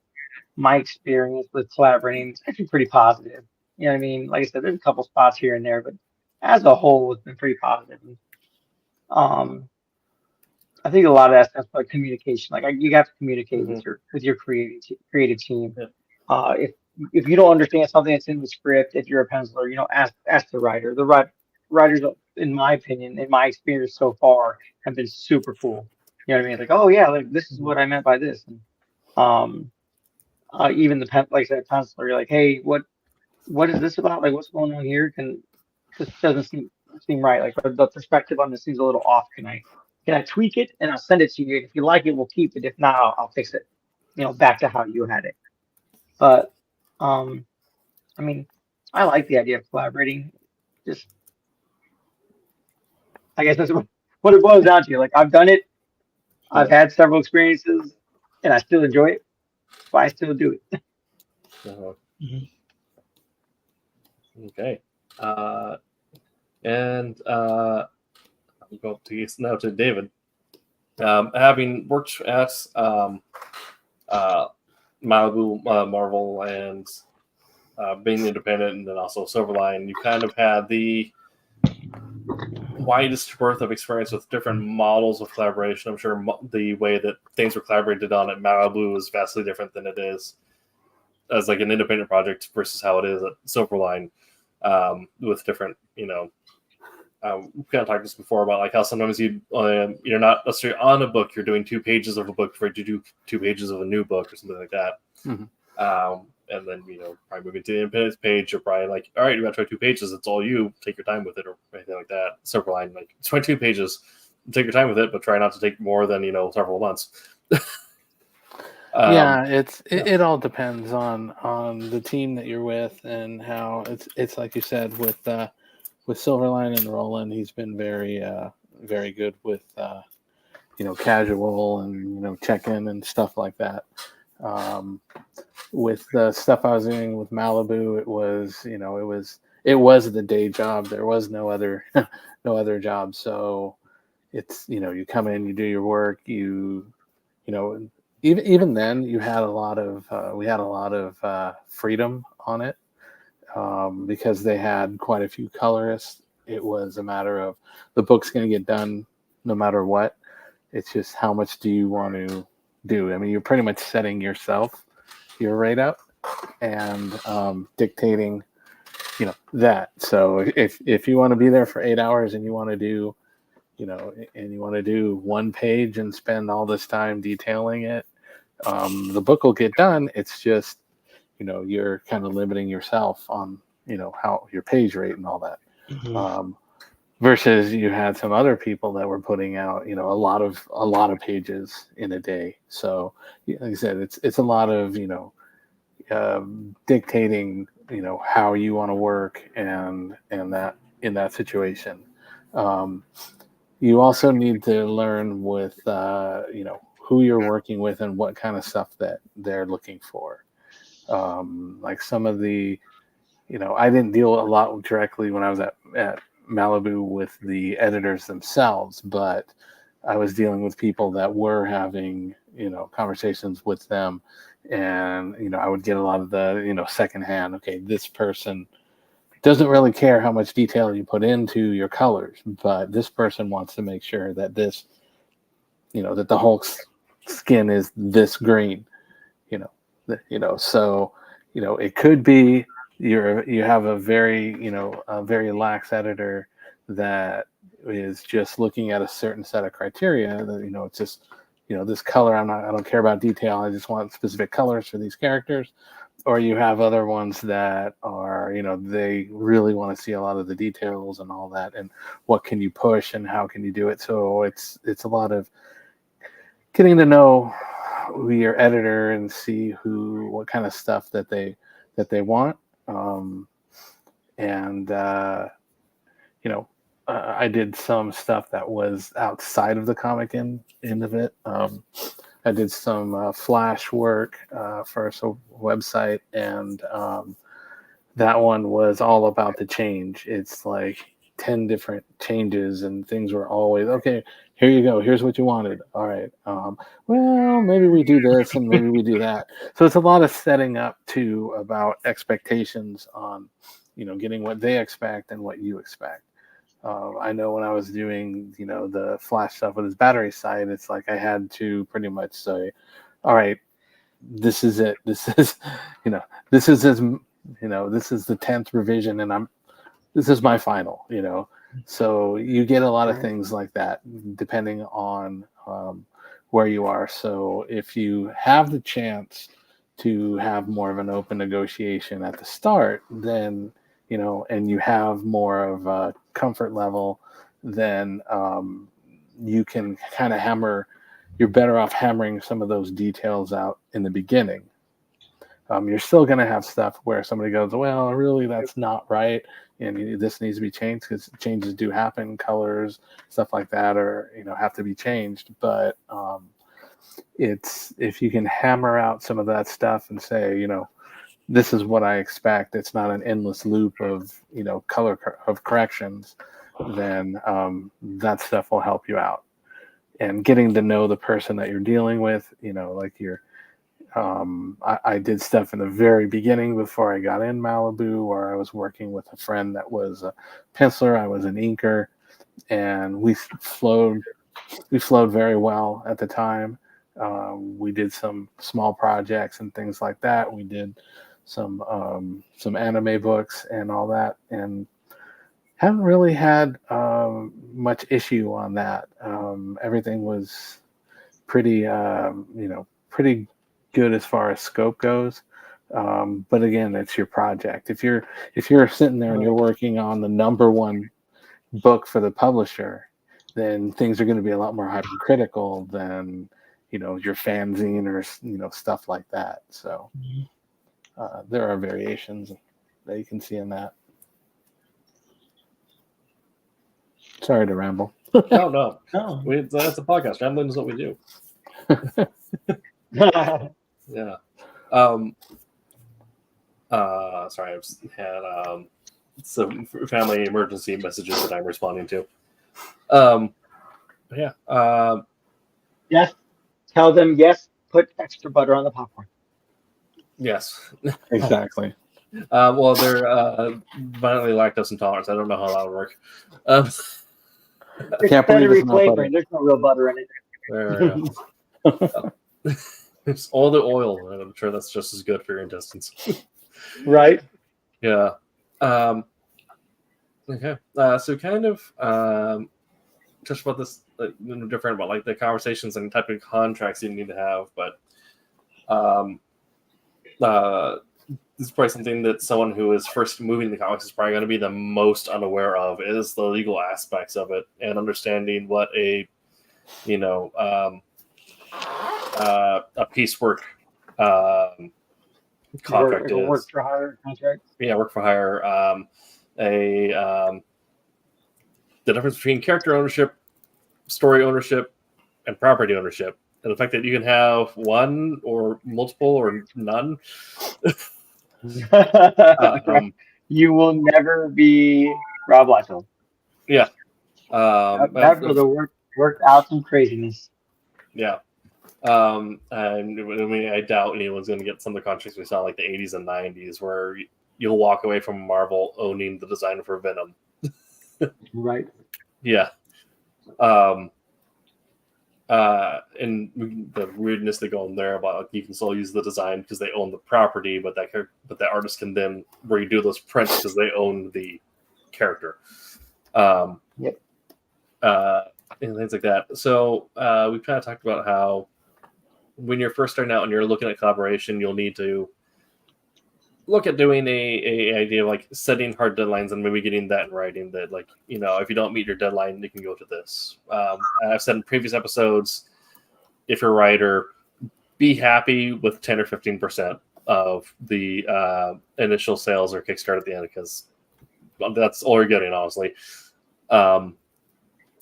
Speaker 6: my experience with collaborating is actually pretty positive. You know what I mean? Like I said, there's a couple spots here and there, but as a whole, it's been pretty positive. And, I think a lot of that stuff's like communication. Like you have to communicate with your creative team. Yeah. If you don't understand something that's in the script, if you're a penciler, you know, ask the writer. The writers, in my opinion, in my experience so far, have been super cool. You know what I mean? Like, oh yeah, like this is what I meant by this. And even like I said, penciler, you're like, hey, what is this about? Like, what's going on here? This doesn't seem right. Like the perspective on this seems a little off. Can I tweak it and I'll send it to you? If you like it, we'll keep it. If not, I'll fix it. You know, back to how you had it. But I mean, I like the idea of collaborating. Just, I guess that's what it boils down to. Like I've done it. I've had several experiences, and I still enjoy it. But I still do it.
Speaker 3: Okay. And I'll go now to David. Having worked at Malibu, Marvel, and being independent, and then also Silverline, you kind of had the widest berth of experience with different models of collaboration. I'm sure the way that things were collaborated on at Malibu is vastly different than it is as like an independent project versus how it is at Silverline, with different, we kind of talked this before about like how sometimes you're not necessarily on a book, you're doing 2 pages of a book before you do 2 pages of a new book or something like that.
Speaker 5: Mm-hmm.
Speaker 3: And then, probably moving to the independent page, you're probably like, all right, you got to try 2 pages. It's all you. Take your time with it, or anything like that. Silverline, like, 22 pages. Take your time with it, but try not to take more than, several months.
Speaker 5: Yeah, it all depends on the team that you're with and how it's like you said with Silverline and Roland. He's been very very good with casual and check-in and stuff like that. With the stuff I was doing with Malibu, it was the day job. There was no other no other job. So it's you come in, you do your work, even then you had a lot of we had a lot of freedom on it, because they had quite a few colorists. It was a matter of the book's going to get done no matter what. It's just how much do you want to do. I mean, you're pretty much setting yourself your rate up and dictating that. So if you want to be there for 8 hours and you want to do and you want to do 1 page and spend all this time detailing it, the book will get done. It's just, you're kind of limiting yourself on, how your page rate and all that.
Speaker 7: Mm-hmm.
Speaker 5: Versus you had some other people that were putting out, a lot of pages in a day. So like I said, it's a lot of, dictating, how you want to work and that in that situation. You also need to learn with, who you're working with and what kind of stuff that they're looking for. Like some of the, I didn't deal a lot directly when I was at Malibu with the editors themselves, but I was dealing with people that were having, conversations with them. And, I would get a lot of the, secondhand, okay, this person doesn't really care how much detail you put into your colors, but this person wants to make sure that this, that the Hulk's skin is this green, so, it could be you have a very, a very lax editor that is just looking at a certain set of criteria that, it's just, this color, I don't care about detail. I just want specific colors for these characters. Or you have other ones that are, they really want to see a lot of the details and all that, and what can you push and how can you do it. So it's a lot of getting to know your editor and see what kind of stuff that they want. I did some stuff that was outside of the comic end of it. I did some flash work for a website, and that one was all about the change. It's like 10 different changes, and things were always, okay, here you go. Here's what you wanted. All right. Well, maybe we do this and maybe we do that. So it's a lot of setting up to about expectations on, getting what they expect and what you expect. I know when I was doing, the flash stuff with his battery site, it's like I had to pretty much say, all right, this is it. This is, this is his, this is the 10th revision, and this is my final, So you get a lot of things like that depending on where you are. So if you have the chance to have more of an open negotiation at the start, then, and you have more of a comfort level, then you can kind of you're better off hammering some of those details out in the beginning. You're still going to have stuff where somebody goes, well, really, that's not right, and this needs to be changed, because changes do happen, colors, stuff like that, or have to be changed. But it's, if you can hammer out some of that stuff and say, this is what I expect, it's not an endless loop of, of corrections, then that stuff will help you out. And getting to know the person that you're dealing with, I did stuff in the very beginning before I got in Malibu, where I was working with a friend that was a penciler, I was an inker, and we flowed very well at the time. We did some small projects and things like that. We did some anime books and all that, and haven't really had much issue on that. Everything was pretty good as far as scope goes. But again, it's your project. If you're sitting there and you're working on the number one book for the publisher, then things are going to be a lot more hypercritical than your fanzine or stuff like that. So there are variations that you can see in that. Sorry to ramble.
Speaker 3: No. That's a podcast. Rambling is what we do. Yeah. Sorry, I've had some family emergency messages that I'm responding to.
Speaker 6: Yes. Tell them yes. Put extra butter on the popcorn.
Speaker 3: Yes.
Speaker 5: Exactly.
Speaker 3: Well, they're violently lactose intolerant. I don't know how that would work.
Speaker 6: It's better reflavoring. There's no real butter in it.
Speaker 3: It's all the oil, and I'm sure that's just as good for your intestines.
Speaker 6: Right.
Speaker 3: Yeah. Okay. So kind of touch about this different about like the conversations and type of contracts you need to have, but this is probably something that someone who is first moving the comics is probably going to be the most unaware of, is the legal aspects of it and understanding what a piecework contract is.
Speaker 6: Work for hire contract.
Speaker 3: Yeah, work for hire. The difference between character ownership, story ownership, and property ownership, and the fact that you can have one or multiple or none.
Speaker 6: You will never be Rob Liefeld.
Speaker 3: Yeah.
Speaker 6: That brother worked out some craziness.
Speaker 3: Yeah. And I mean, I doubt anyone's going to get some of the contracts we saw in like the 80s and 90s where you'll walk away from Marvel owning the design for Venom.
Speaker 6: Right.
Speaker 3: Yeah. And the weirdness that go in there about like, you can still use the design because they own the property, but that artist can then redo those prints because they own the character.
Speaker 6: Yep.
Speaker 3: And things like that. So we kind of talked about how when you're first starting out and you're looking at collaboration, you'll need to look at doing a idea of like setting hard deadlines and maybe getting that in writing that like, if you don't meet your deadline, you can go to this. I've said in previous episodes, if you're a writer, be happy with 10 or 15% of the initial sales or Kickstarter at the end, because that's all you're getting, honestly.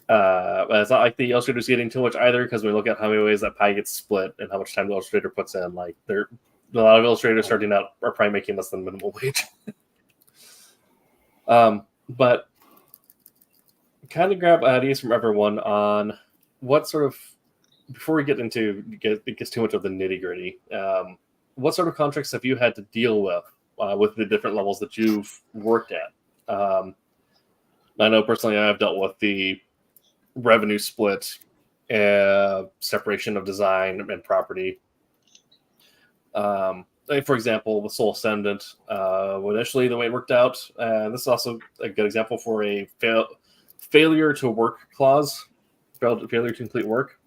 Speaker 3: It's not like the illustrator's getting too much either, because we look at how many ways that pie gets split and how much time the illustrator puts in. Like a lot of illustrators starting out are probably making less than minimum wage. But kind of grab ideas from everyone on what sort of, before we get into it gets too much of the nitty gritty, what sort of contracts have you had to deal with the different levels that you've worked at? I know personally I've dealt with the revenue split, separation of design and property. For example, with Soul Ascendant, initially the way it worked out, this is also a good example for a failure to work clause, failure to complete work.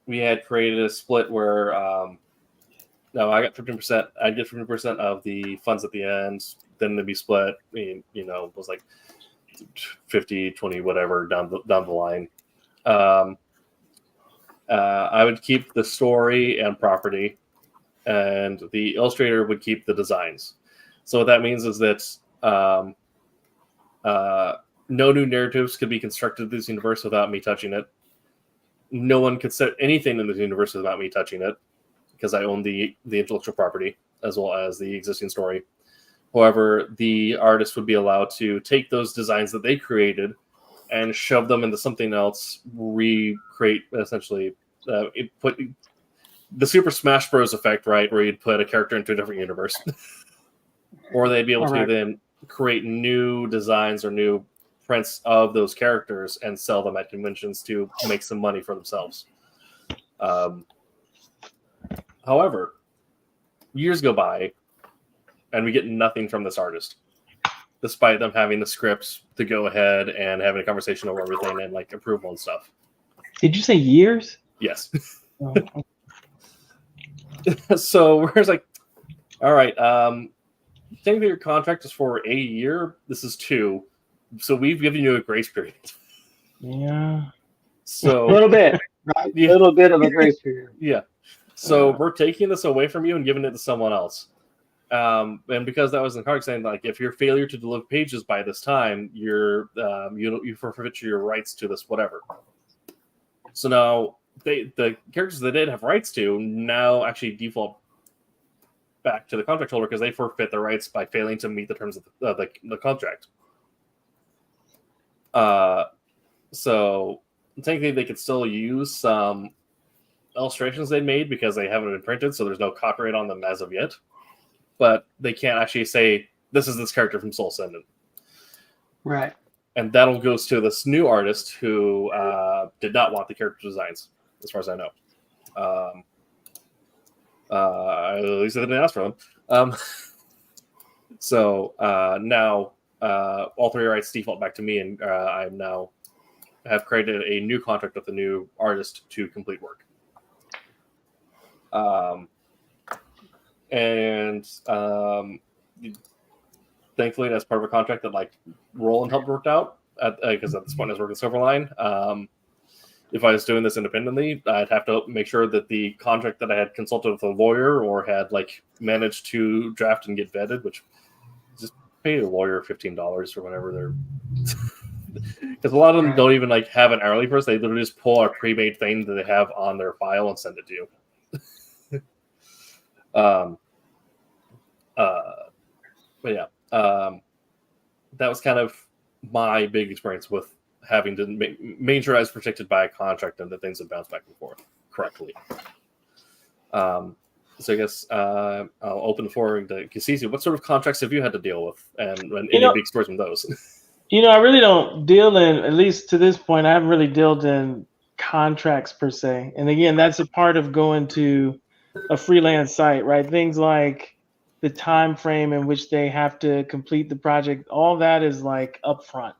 Speaker 3: We had created a split where I got 15%. I'd get 15% of the funds at the end. Then they'd be split. It was like 50, 20, whatever down the line. I would keep the story and property, and the illustrator would keep the designs. So what that means is that no new narratives could be constructed in this universe without me touching it. No one could set anything in this universe without me touching it, because I own the intellectual property. as well as the existing story. However, the artist would be allowed to take those designs that they created and shove them into something else, recreate, essentially, put the Super Smash Bros. Effect, right, where you'd put a character into a different universe. Or they'd be able to then create new designs or new prints of those characters and sell them at conventions to make some money for themselves. However, years go by, and we get nothing from this artist, despite them having the scripts to go ahead and having a conversation over everything and like approval and stuff.
Speaker 7: Did you say years?
Speaker 3: Yes.
Speaker 7: Oh.
Speaker 3: So we're just like, all right, technically your contract is for a year. This is 2. So we've given you a grace period.
Speaker 7: Yeah.
Speaker 3: So
Speaker 6: a little bit, right? A little bit of a grace period.
Speaker 3: Yeah. So we're taking this away from you and giving it to someone else. And because that was in the contract saying, like, if your failure to deliver pages by this time, you forfeit your rights to this, whatever. So now the characters they did have rights to now actually default back to the contract holder because they forfeit their rights by failing to meet the terms of the contract. So technically they could still use some illustrations they made because they haven't been printed, so there's no copyright on them as of yet. But they can't actually say, this is this character from Soul Ascendant.
Speaker 6: Right.
Speaker 3: And that'll goes to this new artist who did not want the character designs, as far as I know. At least I didn't ask for them. So now all 3 rights default back to me, and I now have created a new contract with the new artist to complete work. Thankfully, that's part of a contract that like Roland helped work out because at this point I was working Silverline. If I was doing this independently, I'd have to make sure that the contract that I had consulted with a lawyer or had like managed to draft and get vetted, which just pay a lawyer $15 or whatever they're. Because a lot of them don't even like have an hourly person; they literally just pull a pre-made thing that they have on their file and send it to you. But yeah, that was kind of my big experience with having to make sure I was protected by a contract and that things would bounce back and forth correctly. So I guess I'll open the floor to Kasisi. What sort of contracts have you had to deal with, and any big stories from those?
Speaker 7: I really don't deal in, at least to this point, I haven't really dealt in contracts per se. And again, that's a part of going to a freelance site, right? Things like the time frame in which they have to complete the project, all that is like upfront,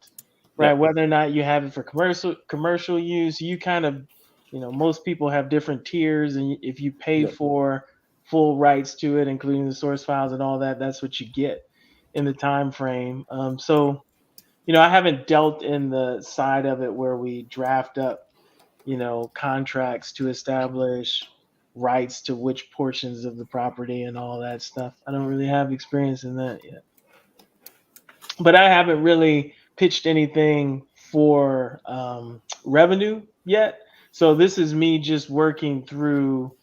Speaker 7: right?
Speaker 3: Yeah.
Speaker 7: Whether or not you have it for commercial use, you kind of, most people have different tiers, and if you pay for full rights to it, including the source files and all that, that's what you get in the time frame. So I haven't dealt in the side of it where we draft up, contracts to establish rights to which portions of the property and all that stuff. I don't really have experience in that yet. But I haven't really pitched anything for revenue yet. So this is me just working through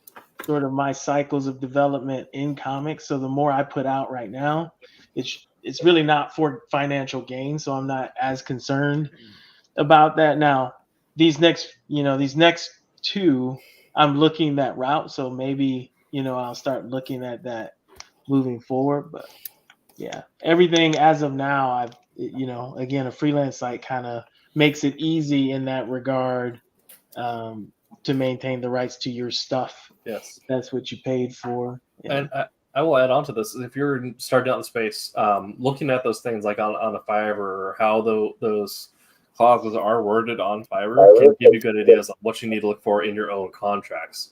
Speaker 7: sort of my cycles of development in comics. So the more I put out right now, it's really not for financial gain. So I'm not as concerned about that. Now, these next 2, I'm looking that route. So maybe, I'll start looking at that moving forward. But yeah, everything as of now, again, a freelance site kind of makes it easy in that regard to maintain the rights to your stuff.
Speaker 3: Yes.
Speaker 7: That's what you paid for. Yeah.
Speaker 3: And I will add on to this. If you're starting out in space, looking at those things like on a Fiverr or how those clauses are worded on Fiverr can give you good ideas on what you need to look for in your own contracts.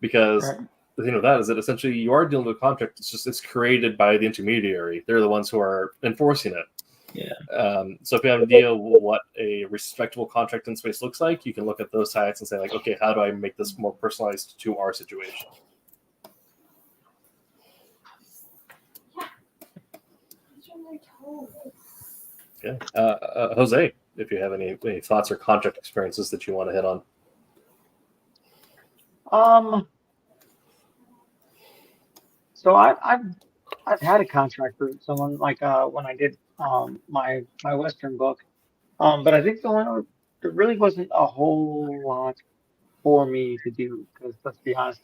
Speaker 3: Because the thing with that is that essentially you are dealing with a contract. It's created by the intermediary. They're the ones who are enforcing it.
Speaker 7: Yeah.
Speaker 3: So if you have an idea of what a respectable contract in space looks like, you can look at those sites and say, like, okay, how do I make this more personalized to our situation? Okay. Jose, if you have any thoughts or contract experiences that you want to hit on.
Speaker 6: So I've had a contract for someone like when I did my Western book. But I think there really wasn't a whole lot for me to do because let's be honest,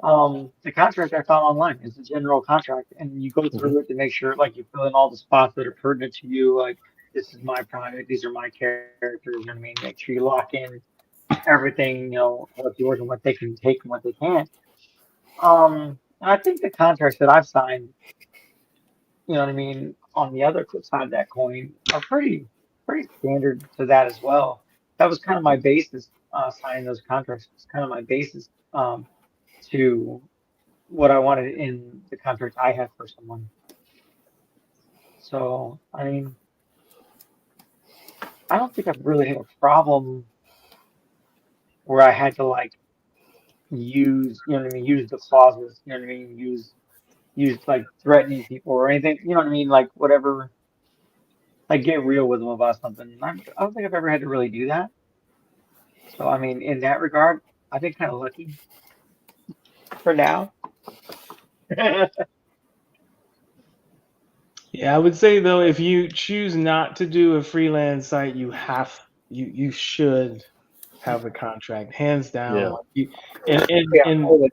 Speaker 6: the contract I found online is a general contract, and you go
Speaker 3: Mhm.
Speaker 6: through it to make sure like you fill in all the spots that are pertinent to you, like this is my project, these are my characters, you know what I mean? Make sure you lock in everything, what's yours and what they can take and what they can't. And I think the contracts that I've signed, you know what I mean, on the other side of that coin are pretty standard to that as well. That was kind of my basis, signing those contracts was kind of my basis to what I wanted in the contract I had for someone. So, I mean, I don't think I've really had a problem where I had to like use, you know what I mean, use the clauses, you know what I mean, use like threatening people or anything, you know what I mean, like whatever, like get real with them about something. I don't think I've ever had to really do that. So, I mean, in that regard, I've been kind of lucky for now.
Speaker 7: Yeah, I would say though, if you choose not to do a freelance site, you should have a contract, hands down.
Speaker 3: Yeah.
Speaker 7: Like and
Speaker 6: Totally.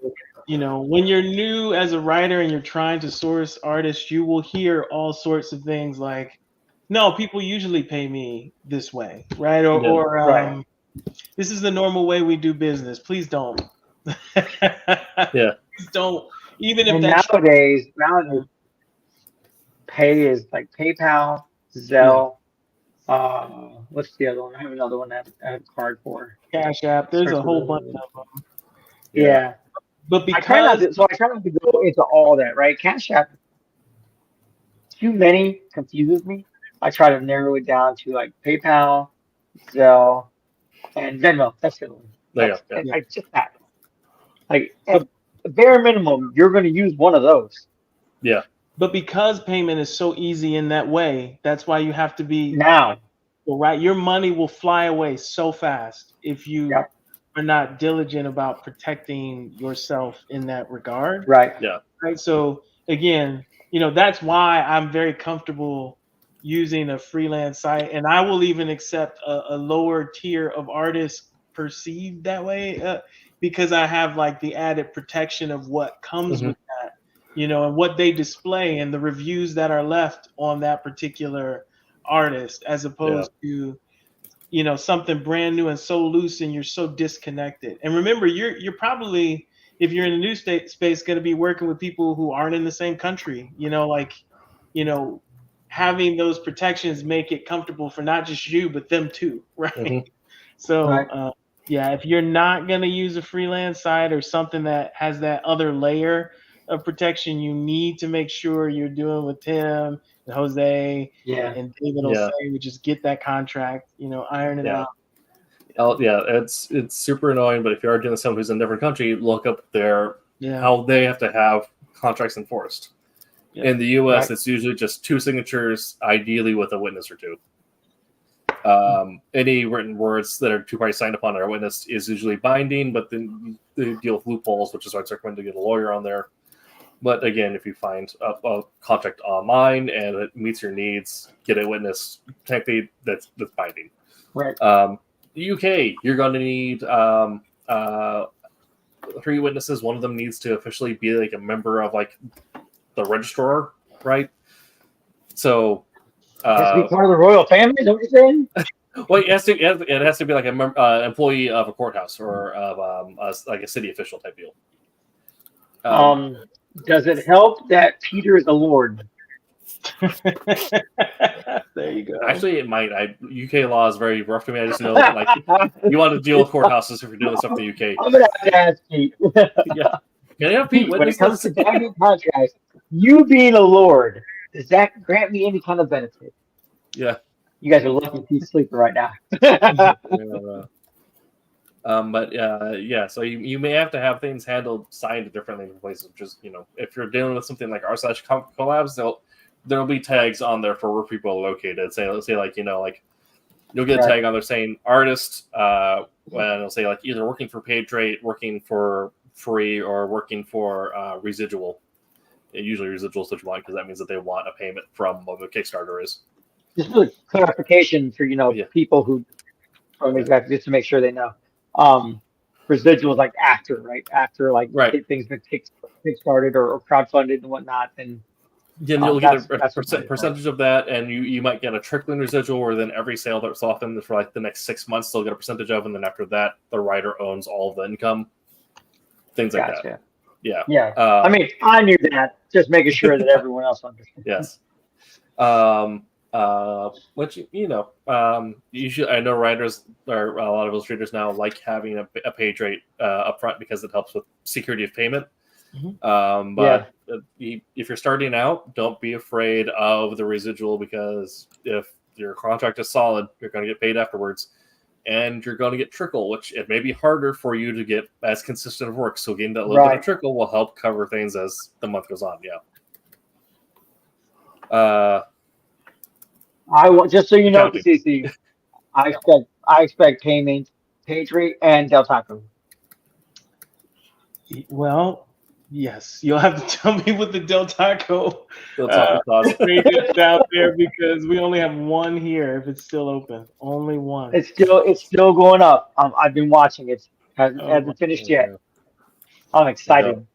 Speaker 7: when you're new as a writer and you're trying to source artists, you will hear all sorts of things like, "No, people usually pay me this way, right?" Or
Speaker 3: Yeah.
Speaker 7: or
Speaker 6: Right.
Speaker 7: "This is the normal way we do business. Please don't."
Speaker 3: Yeah.
Speaker 7: Please don't. Even if
Speaker 6: And
Speaker 7: that's
Speaker 6: nowadays, pay is like PayPal,
Speaker 7: yeah,
Speaker 6: Zelle. What's the other one? I have another one that I have a card for.
Speaker 7: Cash App. There's a
Speaker 6: Starts with
Speaker 7: whole bunch
Speaker 6: a,
Speaker 7: of them.
Speaker 3: Yeah.
Speaker 6: yeah.
Speaker 7: But
Speaker 6: I try not
Speaker 7: because
Speaker 6: to. So I try not to go into all that. Right? Cash App. Too many confuses me. I try to narrow it down to like PayPal, Zelle, and Venmo. That's the one.
Speaker 3: There you go.
Speaker 7: yeah,
Speaker 6: I just that. Like
Speaker 7: but
Speaker 6: at the bare minimum, you're going to use one of those.
Speaker 3: Yeah.
Speaker 7: but because payment is so easy in that way, that's why you have to be
Speaker 6: Now,
Speaker 7: right. Your money will fly away so fast if you
Speaker 6: yep,
Speaker 7: are not diligent about protecting yourself in that regard.
Speaker 6: right,
Speaker 3: Yeah.
Speaker 7: Right. So again, that's why I'm very comfortable using a freelance site, and I will even accept a lower tier of artists perceived that way, because I have like the added protection of what comes
Speaker 3: Hmm.
Speaker 7: with that, and what they display and the reviews that are left on that particular artist, as
Speaker 3: Yeah.
Speaker 7: opposed to something brand new and so loose and you're so disconnected. And remember, you're probably, if you're in a new space, going to be working with people who aren't in the same country. You know having those protections make it comfortable for not just you but them too, right?
Speaker 3: Hmm.
Speaker 7: So
Speaker 6: right.
Speaker 7: yeah, if you're not going to use a freelance site or something that has that other layer of protection, you need to make sure you're doing with Tim and Jose
Speaker 6: Yeah.
Speaker 7: and David will
Speaker 3: Yeah.
Speaker 7: say, we just get that contract, iron it
Speaker 3: Yeah.
Speaker 7: out.
Speaker 3: Yeah. It's super annoying, but if you are dealing with someone who's in a different country, look up
Speaker 7: Yeah.
Speaker 3: how they have to have contracts enforced.
Speaker 7: Yeah.
Speaker 3: In the U.S.,
Speaker 6: Right.
Speaker 3: it's usually just 2 signatures, ideally with a witness or 2. Any written words that are 2 parties signed upon are witnessed is usually binding, but then they deal with loopholes, which is why it's recommended to get a lawyer on there. But again, if you find a contract online and it meets your needs, get a witness. Technically, that's binding.
Speaker 6: Right.
Speaker 3: The UK, you're going to need 3 witnesses. One of them needs to officially be like a member of like the registrar, right? So,
Speaker 6: Has to be part of the royal family. Is that what you're saying?
Speaker 3: well, it has to be like an employee of a courthouse or of like a city official type deal.
Speaker 6: Does it help that Peter is a lord?
Speaker 7: There you go.
Speaker 3: Actually, it might. UK law is very rough to me. I just know that, like, you want to deal with courthouses if you're doing stuff in the UK.
Speaker 6: I'm gonna have to ask Pete.
Speaker 3: Yeah. Can I have Pete
Speaker 6: Pete, when it comes
Speaker 3: witnesses?
Speaker 6: to binding contracts, you being a lord, does that grant me any kind of benefit?
Speaker 3: Yeah.
Speaker 6: You guys are lucky Pete's sleeping right now.
Speaker 3: But yeah, so you may have to have things handled, signed differently in places. Just if you're dealing with something like r/collabs, there'll be tags on there for where people are located. Let's say like you'll get a
Speaker 6: Right.
Speaker 3: tag on there saying artist, when it'll say like either working for paid rate, working for free, or working for residual. usually residuals that you want, because that means that they want a payment from what the Kickstarter is.
Speaker 6: Just for clarification for people who just to make sure they know. Residuals like after, right? After like things been kickstarted or crowdfunded and whatnot, then
Speaker 3: you'll get a percentage of that, and you might get a trickling residual, where then every sale that's off them for like the next 6 months, they'll get a percentage of, and then after that, the writer owns all of the income. Things like that. Yeah. Yeah.
Speaker 6: I mean, I knew that. Just making sure that everyone else understood.
Speaker 3: Yes. Which usually I know writers or a lot of illustrators now like having a page rate up front, because it helps with security of payment. But if you're starting out, don't be afraid of the residual, because if your contract is solid, you're going to get paid afterwards, and you're going to get trickle, which it may be harder for you to get as consistent of work. So getting that little bit of trickle will help cover things as the month goes on.
Speaker 6: I want, just so you know, CC, I expect payment, page rate, and Del Taco.
Speaker 7: Well, yes, you'll have to tell me what the Del Taco rate is out there, because we only have one here. If it's still open, only one.
Speaker 6: It's still going up. I've been watching it. Hasn't finished yet. I'm excited.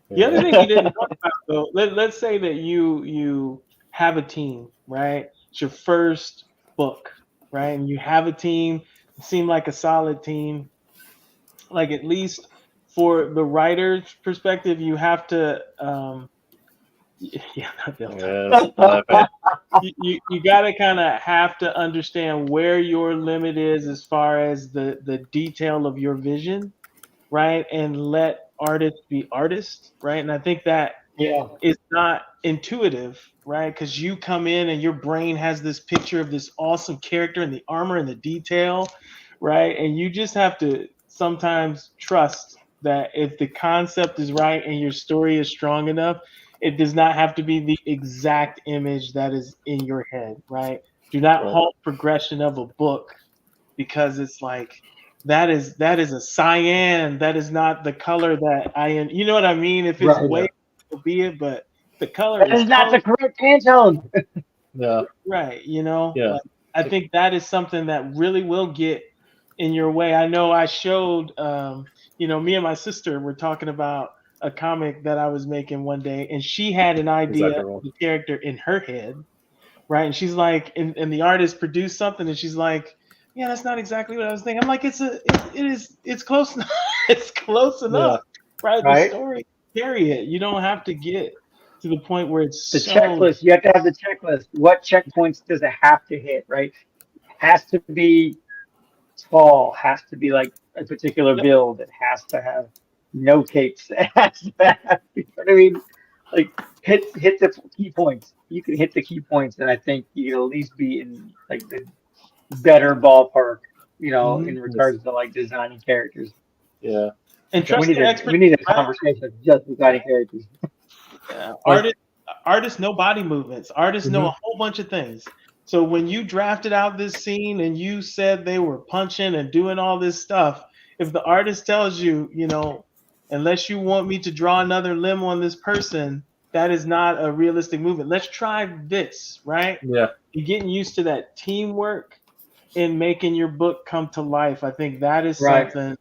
Speaker 7: The other thing you didn't talk about, though, let's say that you have a team, right? It's your first book, right? And you have a team. It seemed like a solid team. Like, at least for the writer's perspective, you have to you gotta kind of have to understand where your limit is as far as the detail of your vision, right? And let artists be artists, right? And I think that is not intuitive, right? Because you come in and your brain has this picture of this awesome character and the armor and the detail, right? And you just have to sometimes trust that if the concept is right and your story is strong enough, it does not have to be the exact image that is in your head, right? Do not halt progression of a book because it's like, that is a cyan. That is not the color that you know what I mean? If it's white, it'll be it, but the color
Speaker 6: is not the correct Pantone.
Speaker 7: Right. Like, I think that is something that really will get in your way. I know I showed, me and my sister were talking about a comic that I was making one day, and she had an idea of the character in her head, right? And she's like, and the artist produced something, and she's like, yeah, that's not exactly what I was thinking. I'm like, it's close enough. It's close enough, right? The story, period. You don't have to get to the point where it's
Speaker 6: the checklist. You have to have the checklist. What checkpoints does it have to hit, right? Has to be tall. Has to be like a particular build. It has to have no capes. It has to have, you know what I mean? Like hit the key points. You can hit the key points, and I think you can at least be in like the better ballpark, in regards to like designing characters.
Speaker 3: Yeah.
Speaker 7: And trust
Speaker 6: we need a conversation of just designing characters.
Speaker 7: Artists know body movements. Artists know a whole bunch of things. So when you drafted out this scene and you said they were punching and doing all this stuff, if the artist tells you, unless you want me to draw another limb on this person, that is not a realistic movement. Let's try this, right?
Speaker 3: Yeah.
Speaker 7: You're getting used to that teamwork in making your book come to life. I think that is something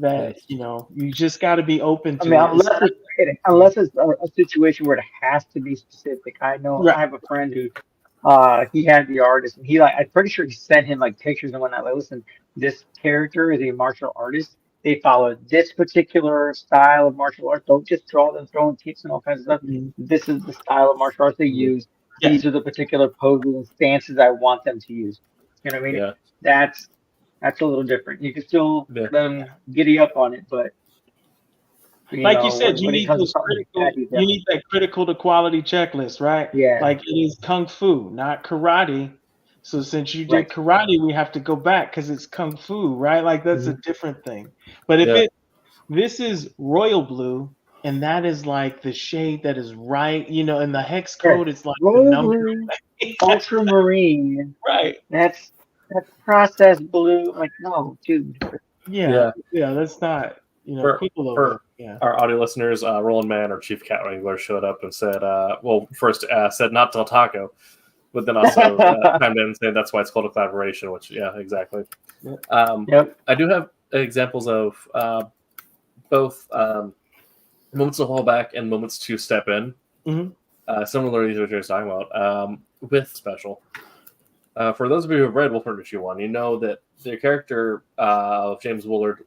Speaker 7: that, you just got to be open to.
Speaker 6: I mean, unless it's a situation where it has to be specific. I know I have a friend who he had the artist, and I'm pretty sure he sent him like pictures and whatnot. Like, listen, this character is a martial artist. They follow this particular style of martial arts. Don't just draw them throwing kicks and all kinds of stuff. This is the style of martial arts they use. These are the particular poses and stances I want them to use. You know what I mean? Yeah. That's a little different. You can still let them giddy up on it, but
Speaker 7: like you said, you need that critical to quality checklist, right?
Speaker 6: Yeah.
Speaker 7: Like it is kung fu, not karate. So since you did karate, we have to go back because it's kung fu, right? Like that's a different thing. But if this is royal blue, and that is like the shade that is right, in the hex code, it's like the number.
Speaker 6: Ultramarine.
Speaker 7: Right.
Speaker 6: That's processed blue. Like, no, dude.
Speaker 7: Yeah, that's not, people over.
Speaker 3: our audio listeners, Roland Mann, our chief cat wrangler, showed up and said, first said not Del Taco, but then also chimed in and said that's why it's called a collaboration, which, yeah, exactly.
Speaker 6: Yep.
Speaker 3: I do have examples of both moments to hold back and moments to step in. Similarly to what you're talking about with Special. For those of you who have read Wolford Issue 1, you know that the character of James Woolard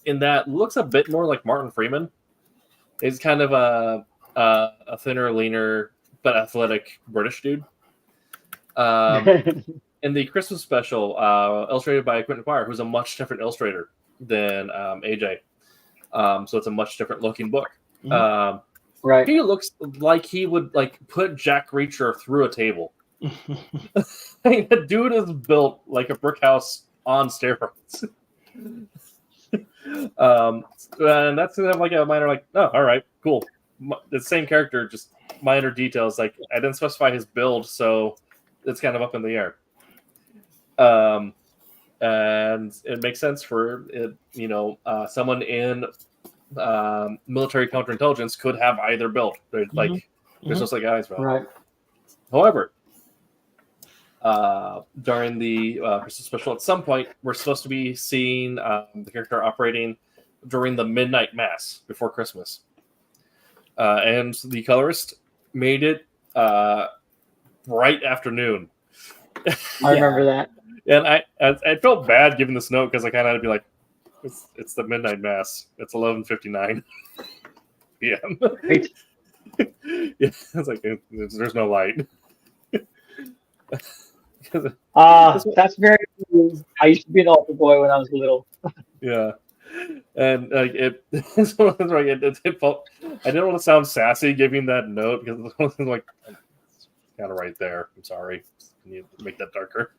Speaker 3: in that looks a bit more like Martin Freeman. He's kind of a thinner, leaner, but athletic British dude. In the Christmas special, illustrated by Quentin Quire, who's a much different illustrator than AJ. So it's a much different looking book.
Speaker 6: Right.
Speaker 3: He looks like he would put Jack Reacher through a table. The dude is built like a brick house on steroids. And that's kind of like a minor, oh, all right, cool. The same character, just minor details. Like, I didn't specify his build, so it's kind of up in the air. And it makes sense for it, someone in military counterintelligence could have either build. There's just like guys,
Speaker 6: right.
Speaker 3: However, during the Christmas special, at some point, we're supposed to be seeing the character operating during the midnight mass before Christmas, and the colorist made it bright afternoon.
Speaker 6: I remember that.
Speaker 3: And I felt bad giving this note because I kind of had to be like, it's the midnight mass. It's 11:59 p.m.
Speaker 6: Right.
Speaker 3: Yeah, it's like there's no light.
Speaker 6: That's very cool. I used to be an altar boy when I was little.
Speaker 3: Yeah, and it felt. I didn't want to sound sassy giving that note because it was like kind of right there. I'm sorry. Can you make that darker?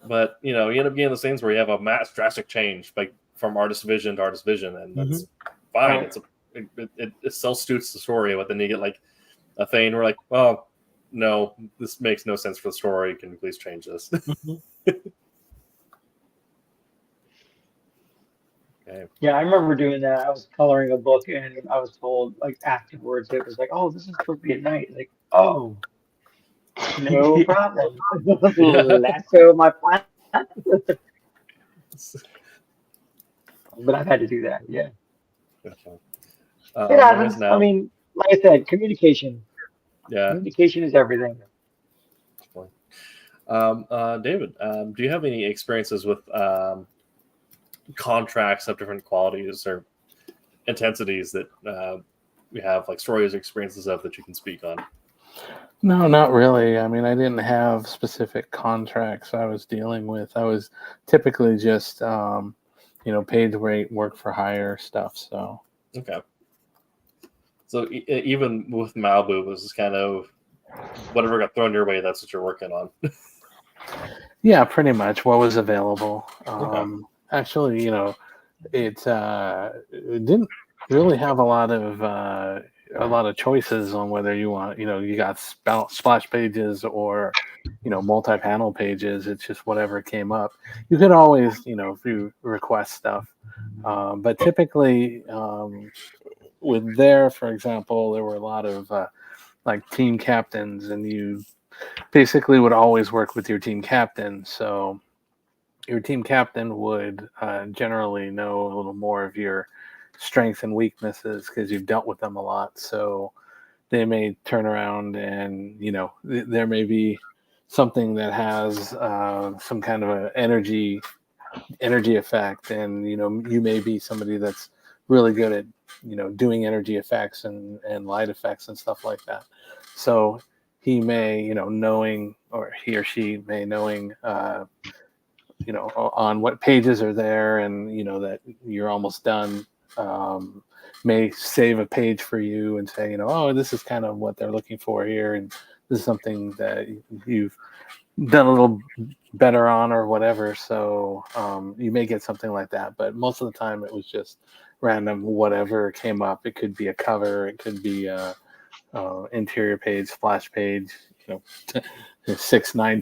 Speaker 3: But you end up getting those things where you have a mass drastic change, like from artist vision to artist vision, and that's fine. It still suits the story, but then you get like a thing where like, oh no, this makes no sense for the story. Can you please change this? Okay.
Speaker 6: Yeah, I remember doing that. I was coloring a book, and I was told like afterwards it was like, "Oh, this is supposed to be at night." Like, oh, no problem. Lasso my plan. But I've had to do that. Yeah.
Speaker 3: Okay.
Speaker 6: It happens. I mean, like I said, communication.
Speaker 3: Yeah.
Speaker 6: Communication is everything.
Speaker 3: David, do you have any experiences with contracts of different qualities or intensities that you have, like stories or experiences of that you can speak on?
Speaker 5: No, not really. I mean, I didn't have specific contracts I was dealing with. I was typically just, paid rate, work for hire stuff. So
Speaker 3: okay. So even with Malibu, it was kind of whatever got thrown your way, that's what you're working on.
Speaker 5: Yeah, pretty much what was available.
Speaker 3: Okay.
Speaker 5: Actually, it didn't really have a lot of choices on whether you want, you got splash pages or, multi-panel pages. It's just whatever came up. You could always, if you request stuff, but typically with there, for example, there were a lot of like team captains, and you basically would always work with your team captain. So your team captain would generally know a little more of your strengths and weaknesses because you've dealt with them a lot. So they may turn around and, there may be something that has some kind of an energy effect. And, you may be somebody that's really good at, doing energy effects and light effects and stuff like that. So he may, knowing, or he or she may knowing, on what pages are there and, that you're almost done, may save a page for you and say, oh, this is kind of what they're looking for here. And this is something that you've done a little better on or whatever. So you may get something like that. But most of the time it was just random, whatever came up. It could be a cover. It could be a interior page, splash page, 6-9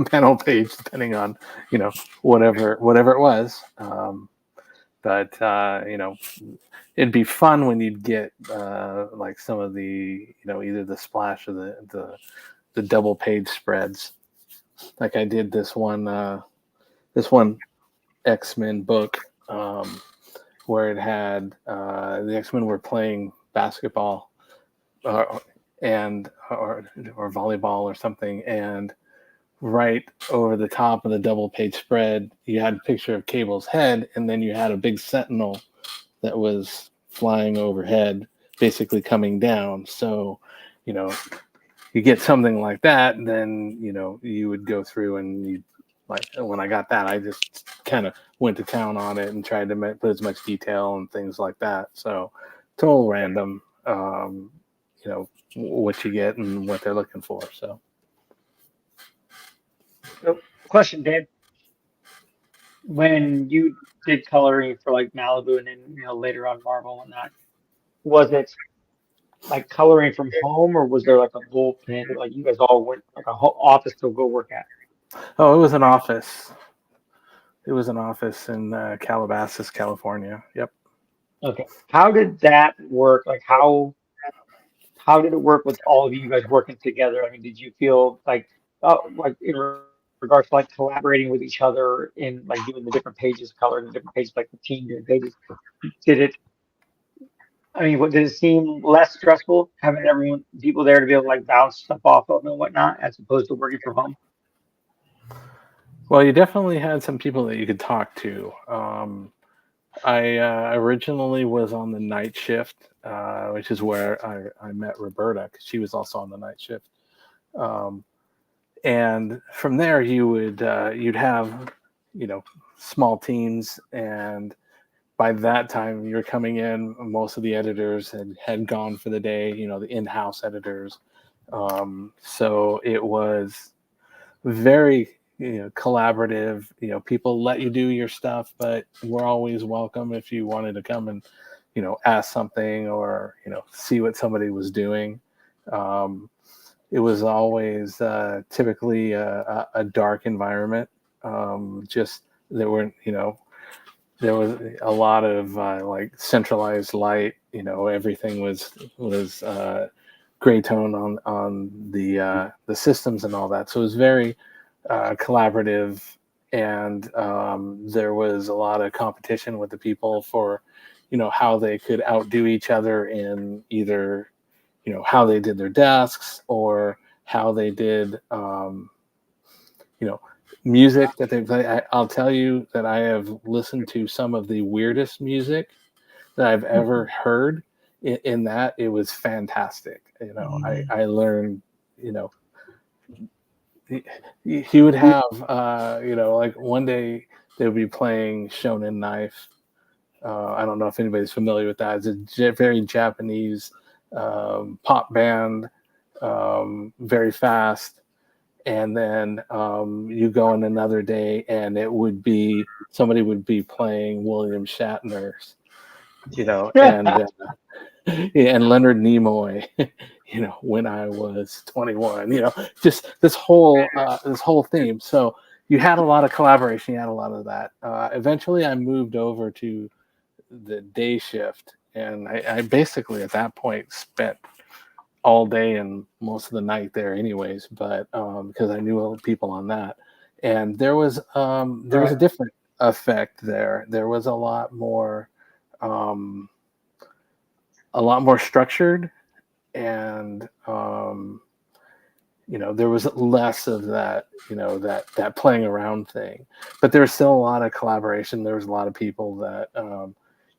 Speaker 5: panel page, depending on, whatever it was. But it'd be fun when you'd get like some of the either the splash or the double page spreads. Like I did this one X-Men book where it had the X-Men were playing basketball or volleyball or something, and right over the top of the double page spread you had a picture of Cable's head, and then you had a big sentinel that was flying overhead, basically coming down. So you get something like that, then you would go through and you like when I got that, I just kind of went to town on it and tried to put as much detail and things like that. So total random, what you get and what they're looking for. So
Speaker 6: Question, Dave. When you did coloring for like Malibu and then later on Marvel and that, was it like coloring from home, or was there like a bullpen? Like you guys all went like a whole office to go work at?
Speaker 5: Oh, it was an office. It was an office in Calabasas, California. Yep.
Speaker 6: Okay. How did that work? Like how did it work with all of you guys working together? I mean, did you feel like in regards to like collaborating with each other in like doing the different pages, coloring the different pages, like the team doing pages? Did it seem less stressful having people there to be able to like bounce stuff off of and whatnot, as opposed to working from home?
Speaker 5: Well, you definitely had some people that you could talk to. I originally was on the night shift, which is where I met Roberta, because she was also on the night shift. And from there, you'd have small teams, and by that time you're coming in, most of the editors had gone for the day, the in-house editors. So it was very collaborative. People let you do your stuff, but we're always welcome if you wanted to come and ask something or see what somebody was doing. It was always typically a dark environment. Just there weren't there was a lot of like centralized light. Everything was gray tone on the systems and all that. So it was very collaborative, and there was a lot of competition with the people for how they could outdo each other in either how they did their desks or how they did music that they play. I'll tell you that I have listened to some of the weirdest music that I've ever heard. In that, it was fantastic. I learned he would have like one day they would be playing Shonen Knife. I don't know if anybody's familiar with that. It's a very Japanese pop band, very fast. And then you go in another day, and it would be somebody would be playing William Shatner's, and Leonard Nimoy, when I was 21, just this whole theme. So you had a lot of collaboration. You had a lot of that. Eventually, I moved over to the day shift, and I basically at that point spent all day and most of the night there anyways, but because I knew other people on that. And there was a different effect there. There was a lot more structured, and there was less of that that playing around thing, but there was still a lot of collaboration. There was a lot of people that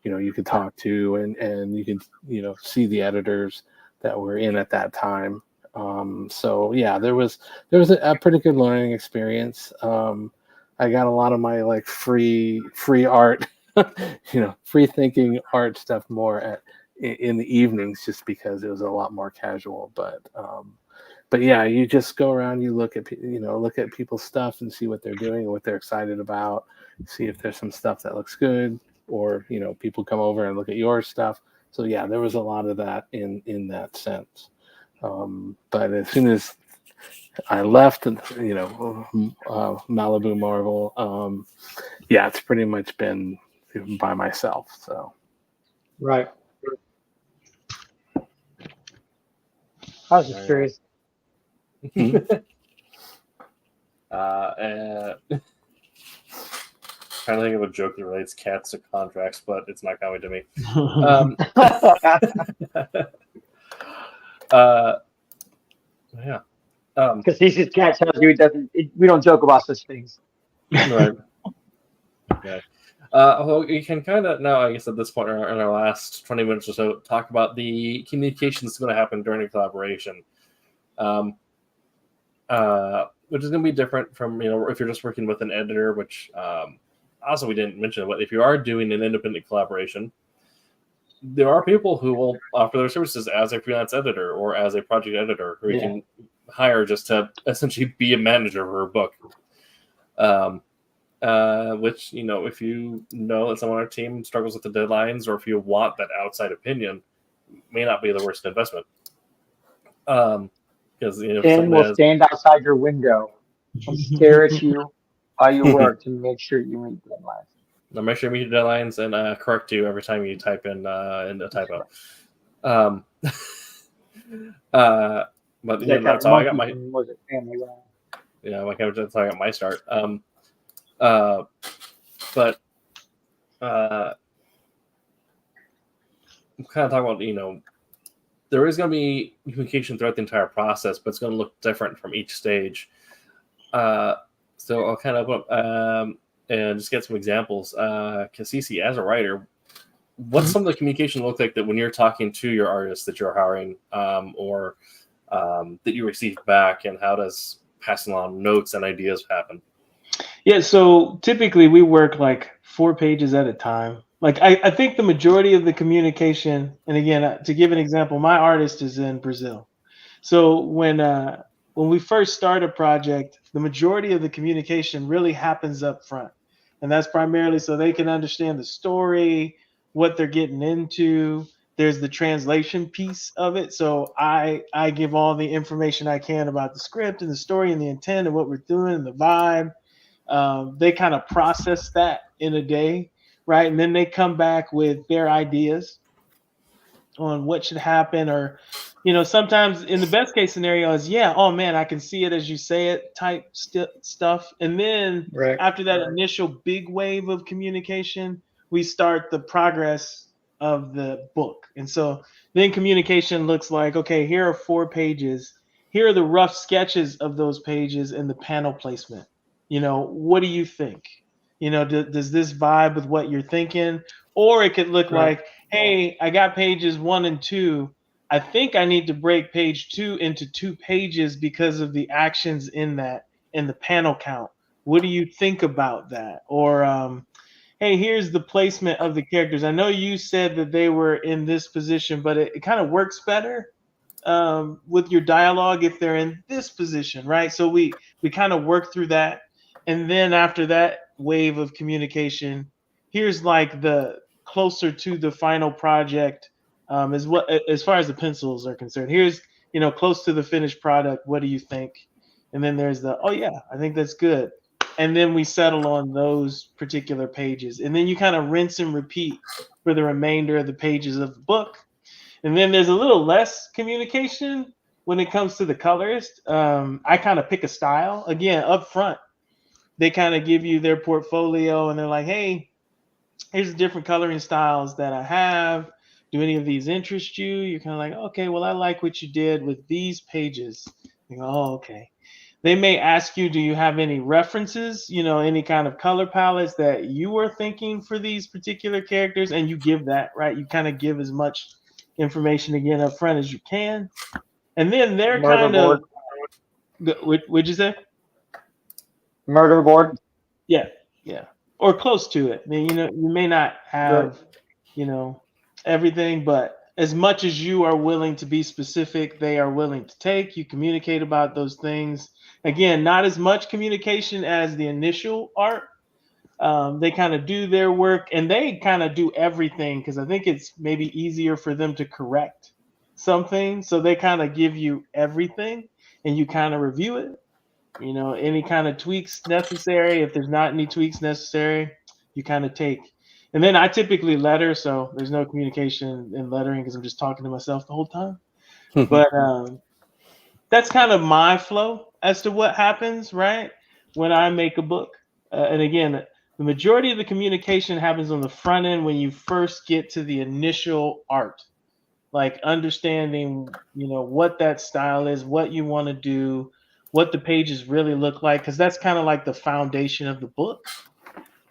Speaker 5: you could talk to, and you could see the editors that were in at that time. So yeah, there was a pretty good learning experience. I got a lot of my like free art, free thinking art stuff more in the evenings, just because it was a lot more casual. But yeah, you just go around, you look at people's stuff and see what they're doing and what they're excited about. See if there's some stuff that looks good, or people come over and look at your stuff. So yeah, there was a lot of that in that sense. But as soon as I left, Malibu Marvel, yeah, it's pretty much been by myself. So
Speaker 6: Right. I was just curious.
Speaker 3: Trying to think of a joke that relates cats to contracts, but it's not coming to me. Yeah.
Speaker 6: Because his cat tells you we don't joke about such things.
Speaker 3: Right. Okay. Well, you can kind of now, I guess, at this point in our last 20 minutes or so, talk about the communication that's going to happen during a collaboration, which is going to be different from if you're just working with an editor. Which also we didn't mention, but if you are doing an independent collaboration, there are people who will offer their services as a freelance editor or as a project editor who you can hire just to essentially be a manager for a book. Which, if you know that someone on our team struggles with the deadlines, or if you want that outside opinion, may not be the worst investment. Because
Speaker 6: Ken will stand outside your window and stare at you while you work to make sure you meet deadlines.
Speaker 3: I'll make sure you meet your deadlines and correct you every time you type in a typo. But that's how I got my.
Speaker 6: Was it Family Guy?
Speaker 3: Yeah, that's how I got my start. But I'm kind of talking about, there is going to be communication throughout the entire process, but it's going to look different from each stage. So I'll kind of and just get some examples. Cassisi, as a writer, what's some of the communication look like that when you're talking to your artists that you're hiring, or that you receive back, and how does passing along notes and ideas happen?
Speaker 7: Yeah, so typically we work like 4 pages at a time. Like I think the majority of the communication, and again, to give an example, my artist is in Brazil. So when we first start a project, the majority of the communication really happens up front. And that's primarily so they can understand the story, what they're getting into. There's the translation piece of it. So I give all the information I can about the script and the story and the intent of what we're doing and the vibe. They kind of process that in a day, right? And then they come back with their ideas on what should happen, or, sometimes in the best case scenario is, oh man, I can see it as you say it type stuff. And then after that initial big wave of communication, we start the progress of the book. And so then communication looks like, okay, here are 4 pages. Here are the rough sketches of those pages and the panel placement. What do you think? Does this vibe with what you're thinking? Or it could look like, hey, I got pages 1 and 2. I think I need to break page 2 into 2 pages because of the actions in that and the panel count. What do you think about that? Or, hey, here's the placement of the characters. I know you said that they were in this position, but it kind of works better with your dialogue if they're in this position, right? So we kind of work through that. And then after that wave of communication, here's like the closer to the final project as far as the pencils are concerned. Here's, close to the finished product. What do you think? And then there's oh yeah, I think that's good. And then we settle on those particular pages. And then you kind of rinse and repeat for the remainder of the pages of the book. And then there's a little less communication when it comes to the colorist. I kind of pick a style. Again, up front, they kind of give you their portfolio and they're like, hey, here's the different coloring styles that I have. Do any of these interest you? You're kind of like, okay, well, I like what you did with these pages. You go, oh, okay. They may ask you, do you have any references, any kind of color palettes that you were thinking for these particular characters? And you give that, right? You kind of give as much information again up front as you can. And then they're kind of, what'd you say?
Speaker 6: Murder board.
Speaker 7: Yeah. Or close to it. I mean, you may not have, everything, but as much as you are willing to be specific, they are willing to take. You communicate about those things. Again, not as much communication as the initial art. They kind of do their work and they kind of do everything because I think it's maybe easier for them to correct something. So they kind of give you everything and you kind of review it. Any kind of tweaks necessary. If there's not any tweaks necessary, you kind of take. And then I typically letter, so there's no communication in lettering because I'm just talking to myself the whole time. But that's kind of my flow as to what happens, right, when I make a book. And again, the majority of the communication happens on the front end when you first get to the initial art, like understanding, what that style is, what you want to do, what the pages really look like, because that's kind of like the foundation of the book.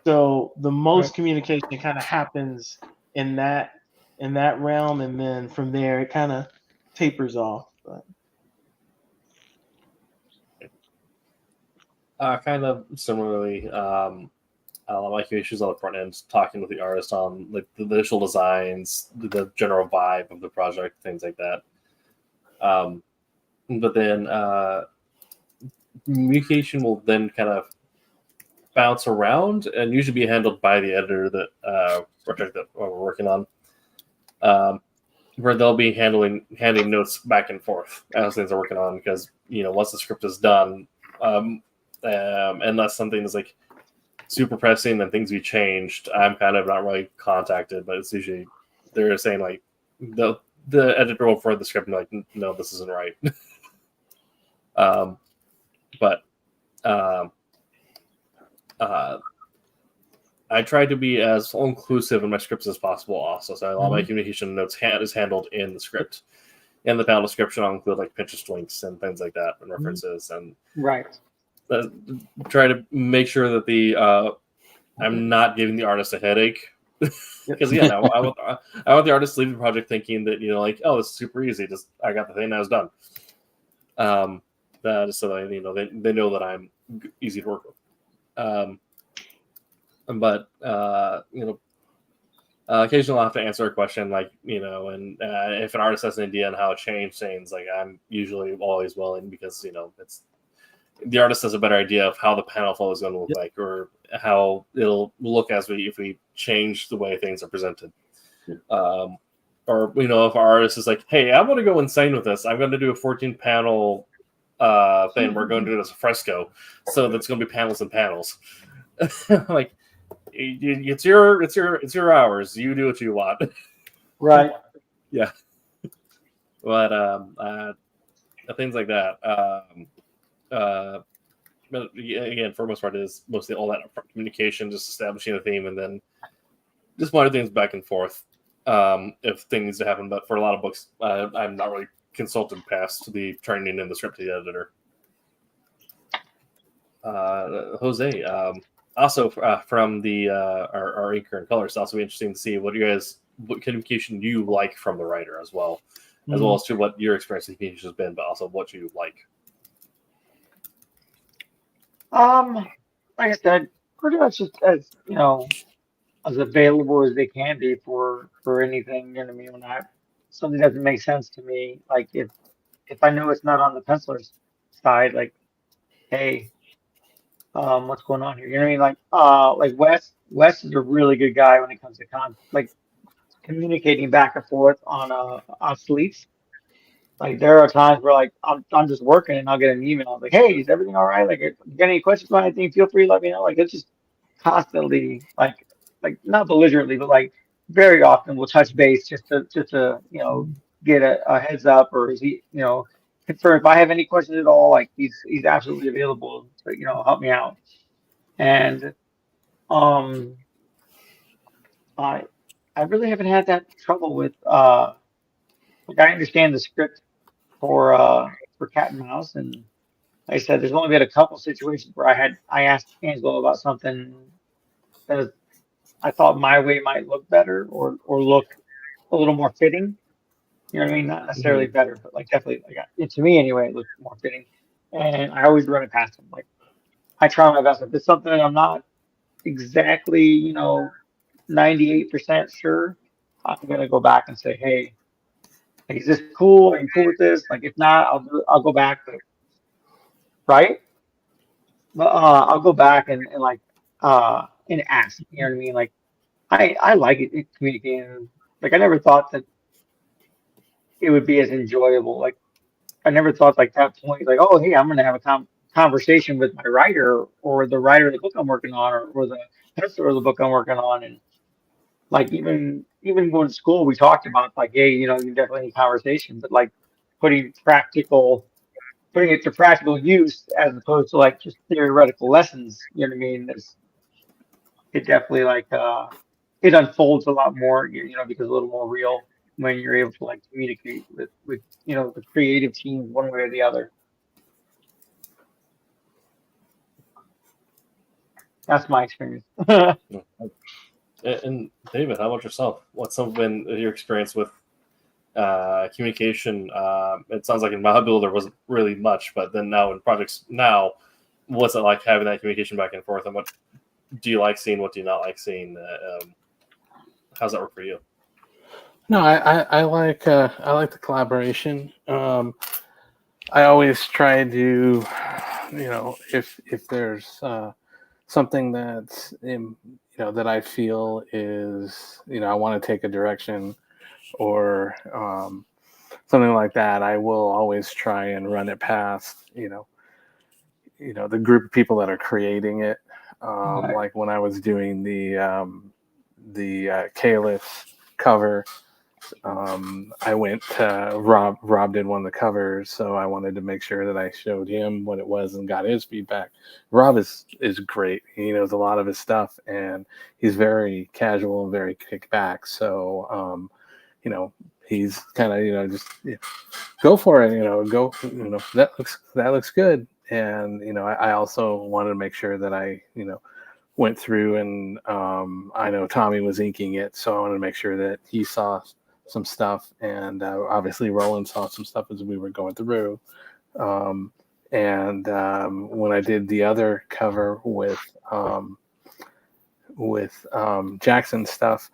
Speaker 7: So the most communication kind of happens in that realm, and then from there it kind of tapers off. But.
Speaker 3: Kind of similarly, my issues on the front end, talking with the artist on like the initial designs, the general vibe of the project, things like that. But then communication will then kind of bounce around and usually be handled by the editor that project that we're working on, where they'll be handing notes back and forth as things are working on, because once the script is done, unless something is like super pressing and things be changed, I'm kind of not really contacted, but it's usually they're saying like the editor will forward the script and like, no, this isn't right. I try to be as inclusive in my scripts as possible also. So all my communication notes is handled in the script. In the panel description, I'll include like Pinterest links and things like that and references, and try to make sure that I'm not giving the artist a headache. Because I want the artist to leave the project thinking that like, oh, this is super easy. Just I got the thing, I was done. Just so that they know that I'm easy to work with. But occasionally I'll have to answer a question like, and if an artist has an idea on how to change things, like I'm usually always willing, because it's the artist has a better idea of how the panel flow is going to look like, or how it'll look if we change the way things are presented. Or if our artist is like, hey, I'm going to go insane with this. I'm going to do a 14 panel thing. We're going to do it as a fresco, so that's going to be panels and panels. Like, it's your hours. You do what you want.
Speaker 6: Right.
Speaker 3: Yeah. But things like that. But again, for the most part, it is mostly all that upfront communication, just establishing a theme, and then just minor things back and forth if things need to happen. But for a lot of books, I'm not really consulted past the training in the script to the editor. Jose, also from the our inker and colors, it's also interesting to see what communication you like from the writer as well as to what your experience with communication has been, but also what you like.
Speaker 6: Like I said, pretty much just as as available as they can be for anything. You know what I mean? When something doesn't make sense to me, like if I know it's not on the penciler's side, like, hey, what's going on here? You know what I mean? Like Wes is a really good guy when it comes to communicating back and forth on sleeps. Like there are times where like I'm just working and I'll get an email like, hey, is everything all right? Like, if you got any questions about anything, feel free to let me know. Like, it's just constantly like not belligerently, but like very often we'll touch base just to get a heads up, or is he confirm if I have any questions at all. Like he's absolutely available to help me out. And I really haven't had that trouble with like I understand the script for Cat and Mouse, and like I said, there's only been a couple situations where I asked Angelo about something that I thought my way might look better or look a little more fitting. You know what I mean? Not necessarily better, but like definitely, like to me anyway, it looked more fitting. And I always run it past him. Like I try my best. If it's something that I'm not exactly 98% sure, I'm gonna go back and say, hey, like, is this cool? Are you cool with this? Like, if not, I'll go back. Right? But I'll go back and ask. You know what I mean? Like, I like it communicating. Like, I never thought that it would be as enjoyable. Like, I never thought like that point. Like, oh, hey, I'm gonna have a conversation with my writer or the writer of the book I'm working on, or the editor of the book I'm working on, and like even going to school, we talked about like, hey, you know, you definitely need conversation, but like putting putting it to practical use as opposed to like just theoretical lessons. You know what I mean? It definitely like it unfolds a lot more, you know, because a little more real when you're able to like communicate with you know the creative team one way or the other. That's my experience.
Speaker 3: And David, how about yourself? What's been your experience with communication? It sounds like in my build there wasn't really much, but then now in projects now, what's it like having that communication back and forth? And what do you like seeing? What do you not like seeing? How's that work for you?
Speaker 5: No, I like the collaboration. I always try to, you know, if there's something that's you know that I feel is, you know, I want to take a direction or something like that, I will always try and run it past, you know, the group of people that are creating it.
Speaker 6: Right.
Speaker 5: Like when I was doing the Caliph cover, I went to Rob did one of the covers, so I wanted to make sure that I showed him what it was and got his feedback. Rob is great. He knows a lot of his stuff, and he's very casual and very kick back. So you know, he's kind of, you know, just go for it, you know, go, you know, that looks good. And you know, I also wanted to make sure that I, you know, went through and I know Tommy was inking it, so I wanted to make sure that he saw some stuff, and obviously Roland saw some stuff as we were going through. And when I did the other cover with Jackson's stuff,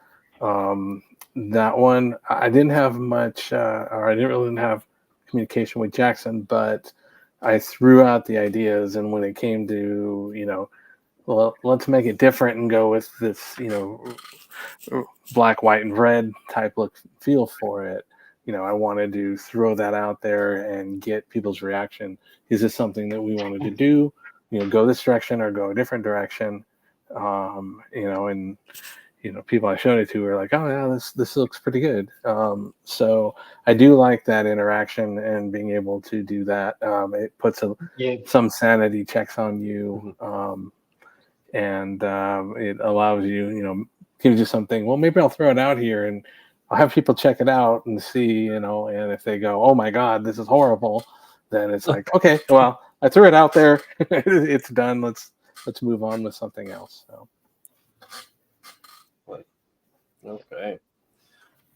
Speaker 5: that one I didn't have much, or I didn't really have communication with Jackson, but I threw out the ideas, and when it came to, you know, well, let's make it different and go with this, you know, black, white, and red type look feel for it. You know, I wanted to throw that out there and get people's reaction. Is this something that we wanted to do? You know, go this direction or go a different direction? You know, and you know, people I showed it to were like, "Oh yeah, this looks pretty good." So I do like that interaction and being able to do that. It puts some sanity checks on you. And it allows you, you know, gives you something. Well, maybe I'll throw it out here and I'll have people check it out and see, you know, and if they go, oh my God, this is horrible, then it's like, okay, well, I threw it out there. It's done. Let's move on with something else. So.
Speaker 3: Okay.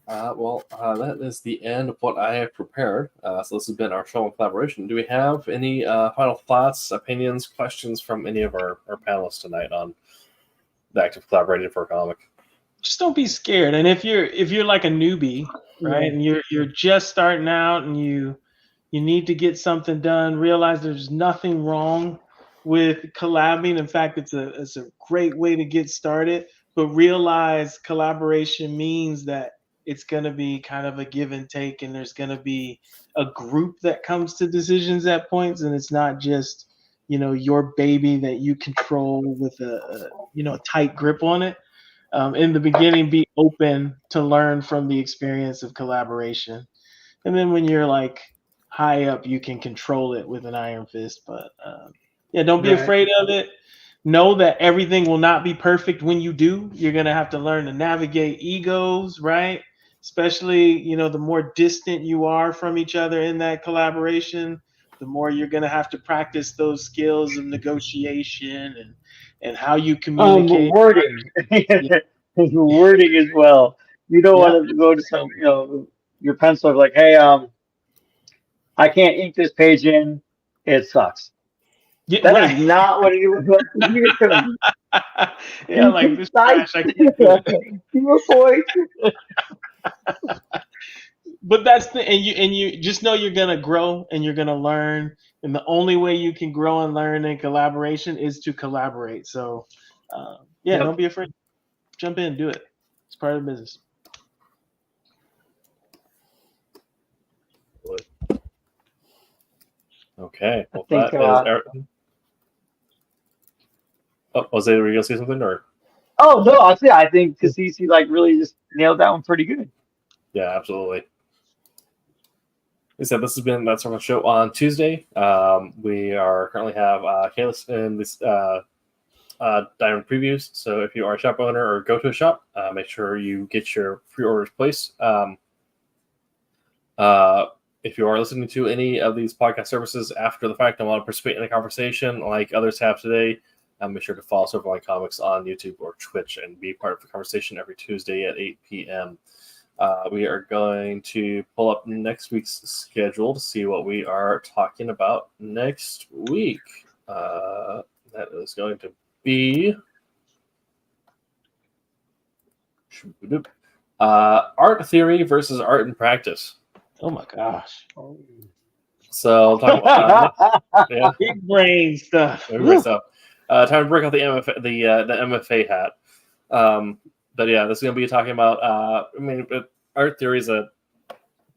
Speaker 3: That is the end of what I have prepared. So this has been our show on collaboration. Do we have any final thoughts, opinions, questions from any of our panelists tonight on the act of collaborating for a comic?
Speaker 7: Just don't be scared. And if you're like a newbie, right, and you're just starting out and you need to get something done, realize there's nothing wrong with collabing. In fact, it's a great way to get started. But realize collaboration means that it's going to be kind of a give and take, and there's going to be a group that comes to decisions at points, and it's not just, you know, your baby that you control with a you know, a tight grip on it. In the beginning, be open to learn from the experience of collaboration, and then when you're like high up, you can control it with an iron fist. But yeah, don't be afraid of it. Know that everything will not be perfect when you do. You're going to have to learn to navigate egos, right? Especially, you know, the more distant you are from each other in that collaboration, the more you're going to have to practice those skills of negotiation and how you communicate.
Speaker 6: Wording. Wording as well. You don't want to go to some, you know, your pencil like, hey, I can't ink this page in. It sucks.
Speaker 7: Yeah,
Speaker 6: That is not what you want to hear.
Speaker 7: Yeah, like this trash, I can't do it.
Speaker 6: Your point.
Speaker 7: But that's the and you just know you're gonna grow and you're gonna learn, and the only way you can grow and learn in collaboration is to collaborate. So don't be afraid. Jump in, do it. It's part of the business.
Speaker 3: Okay. Well,
Speaker 6: I think,
Speaker 3: Jose, were you gonna say something, or?
Speaker 6: Oh no, I think Cassisi like really just nailed that one pretty good.
Speaker 3: Yeah, absolutely. Like I said, this has been That Sort of Show on Tuesday. We are currently have Kalis in this Diamond previews. So if you are a shop owner or go to a shop, make sure you get your pre-orders placed. If you are listening to any of these podcast services after the fact and want to participate in the conversation like others have today, make sure to follow Silverline Comics on YouTube or Twitch and be part of the conversation every Tuesday at 8 p.m. We are going to pull up next week's schedule to see what we are talking about next week. That is going to be art theory versus art in practice.
Speaker 7: Oh my gosh.
Speaker 3: So talking about, yeah,
Speaker 7: Big brain stuff.
Speaker 3: great stuff. Time to break out the MFA hat. But yeah, this is going to be talking about. Art theory is a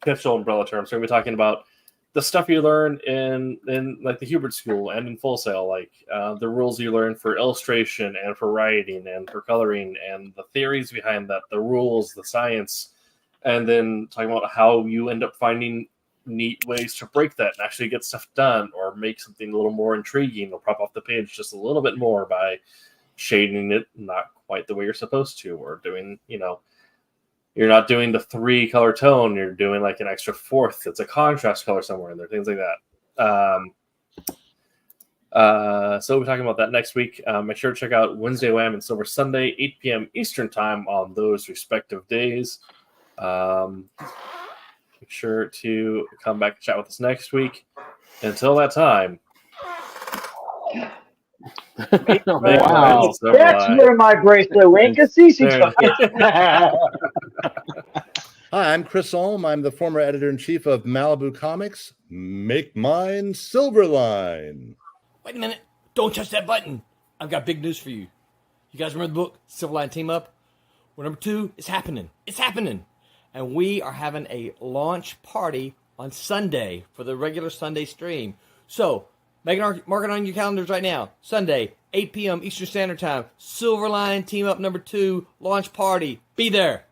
Speaker 3: catch-all umbrella term. So we're going to be talking about the stuff you learn in like the Hubert School and in Full Sail, like the rules you learn for illustration and for writing and for coloring and the theories behind that, the rules, the science, and then talking about how you end up finding neat ways to break that and actually get stuff done or make something a little more intriguing or pop off the page just a little bit more by shading it not quite the way you're supposed to, or doing, you're not doing the 3-color tone, you're doing like an extra fourth. It's a contrast color somewhere in there, things like that. So we're talking about that next week. Make sure to check out Wednesday Wham and Silver Sunday, 8 p.m. Eastern time on those respective days. Make sure to come back and chat with us next week. Until that time.
Speaker 5: Wow.
Speaker 6: That's where my bracelet went. Cassisi took it.
Speaker 8: Hi, I'm Chris Olm. I'm the former editor-in-chief of Malibu Comics. Make mine Silverline.
Speaker 9: Wait a minute. Don't touch that button. I've got big news for you. You guys remember the book, Silverline Team Up? Well, number 2 is happening. It's happening. And we are having a launch party on Sunday for the regular Sunday stream. So, mark it on your calendars right now. Sunday, 8 p.m. Eastern Standard Time. Silverline Team Up number 2 launch party. Be there.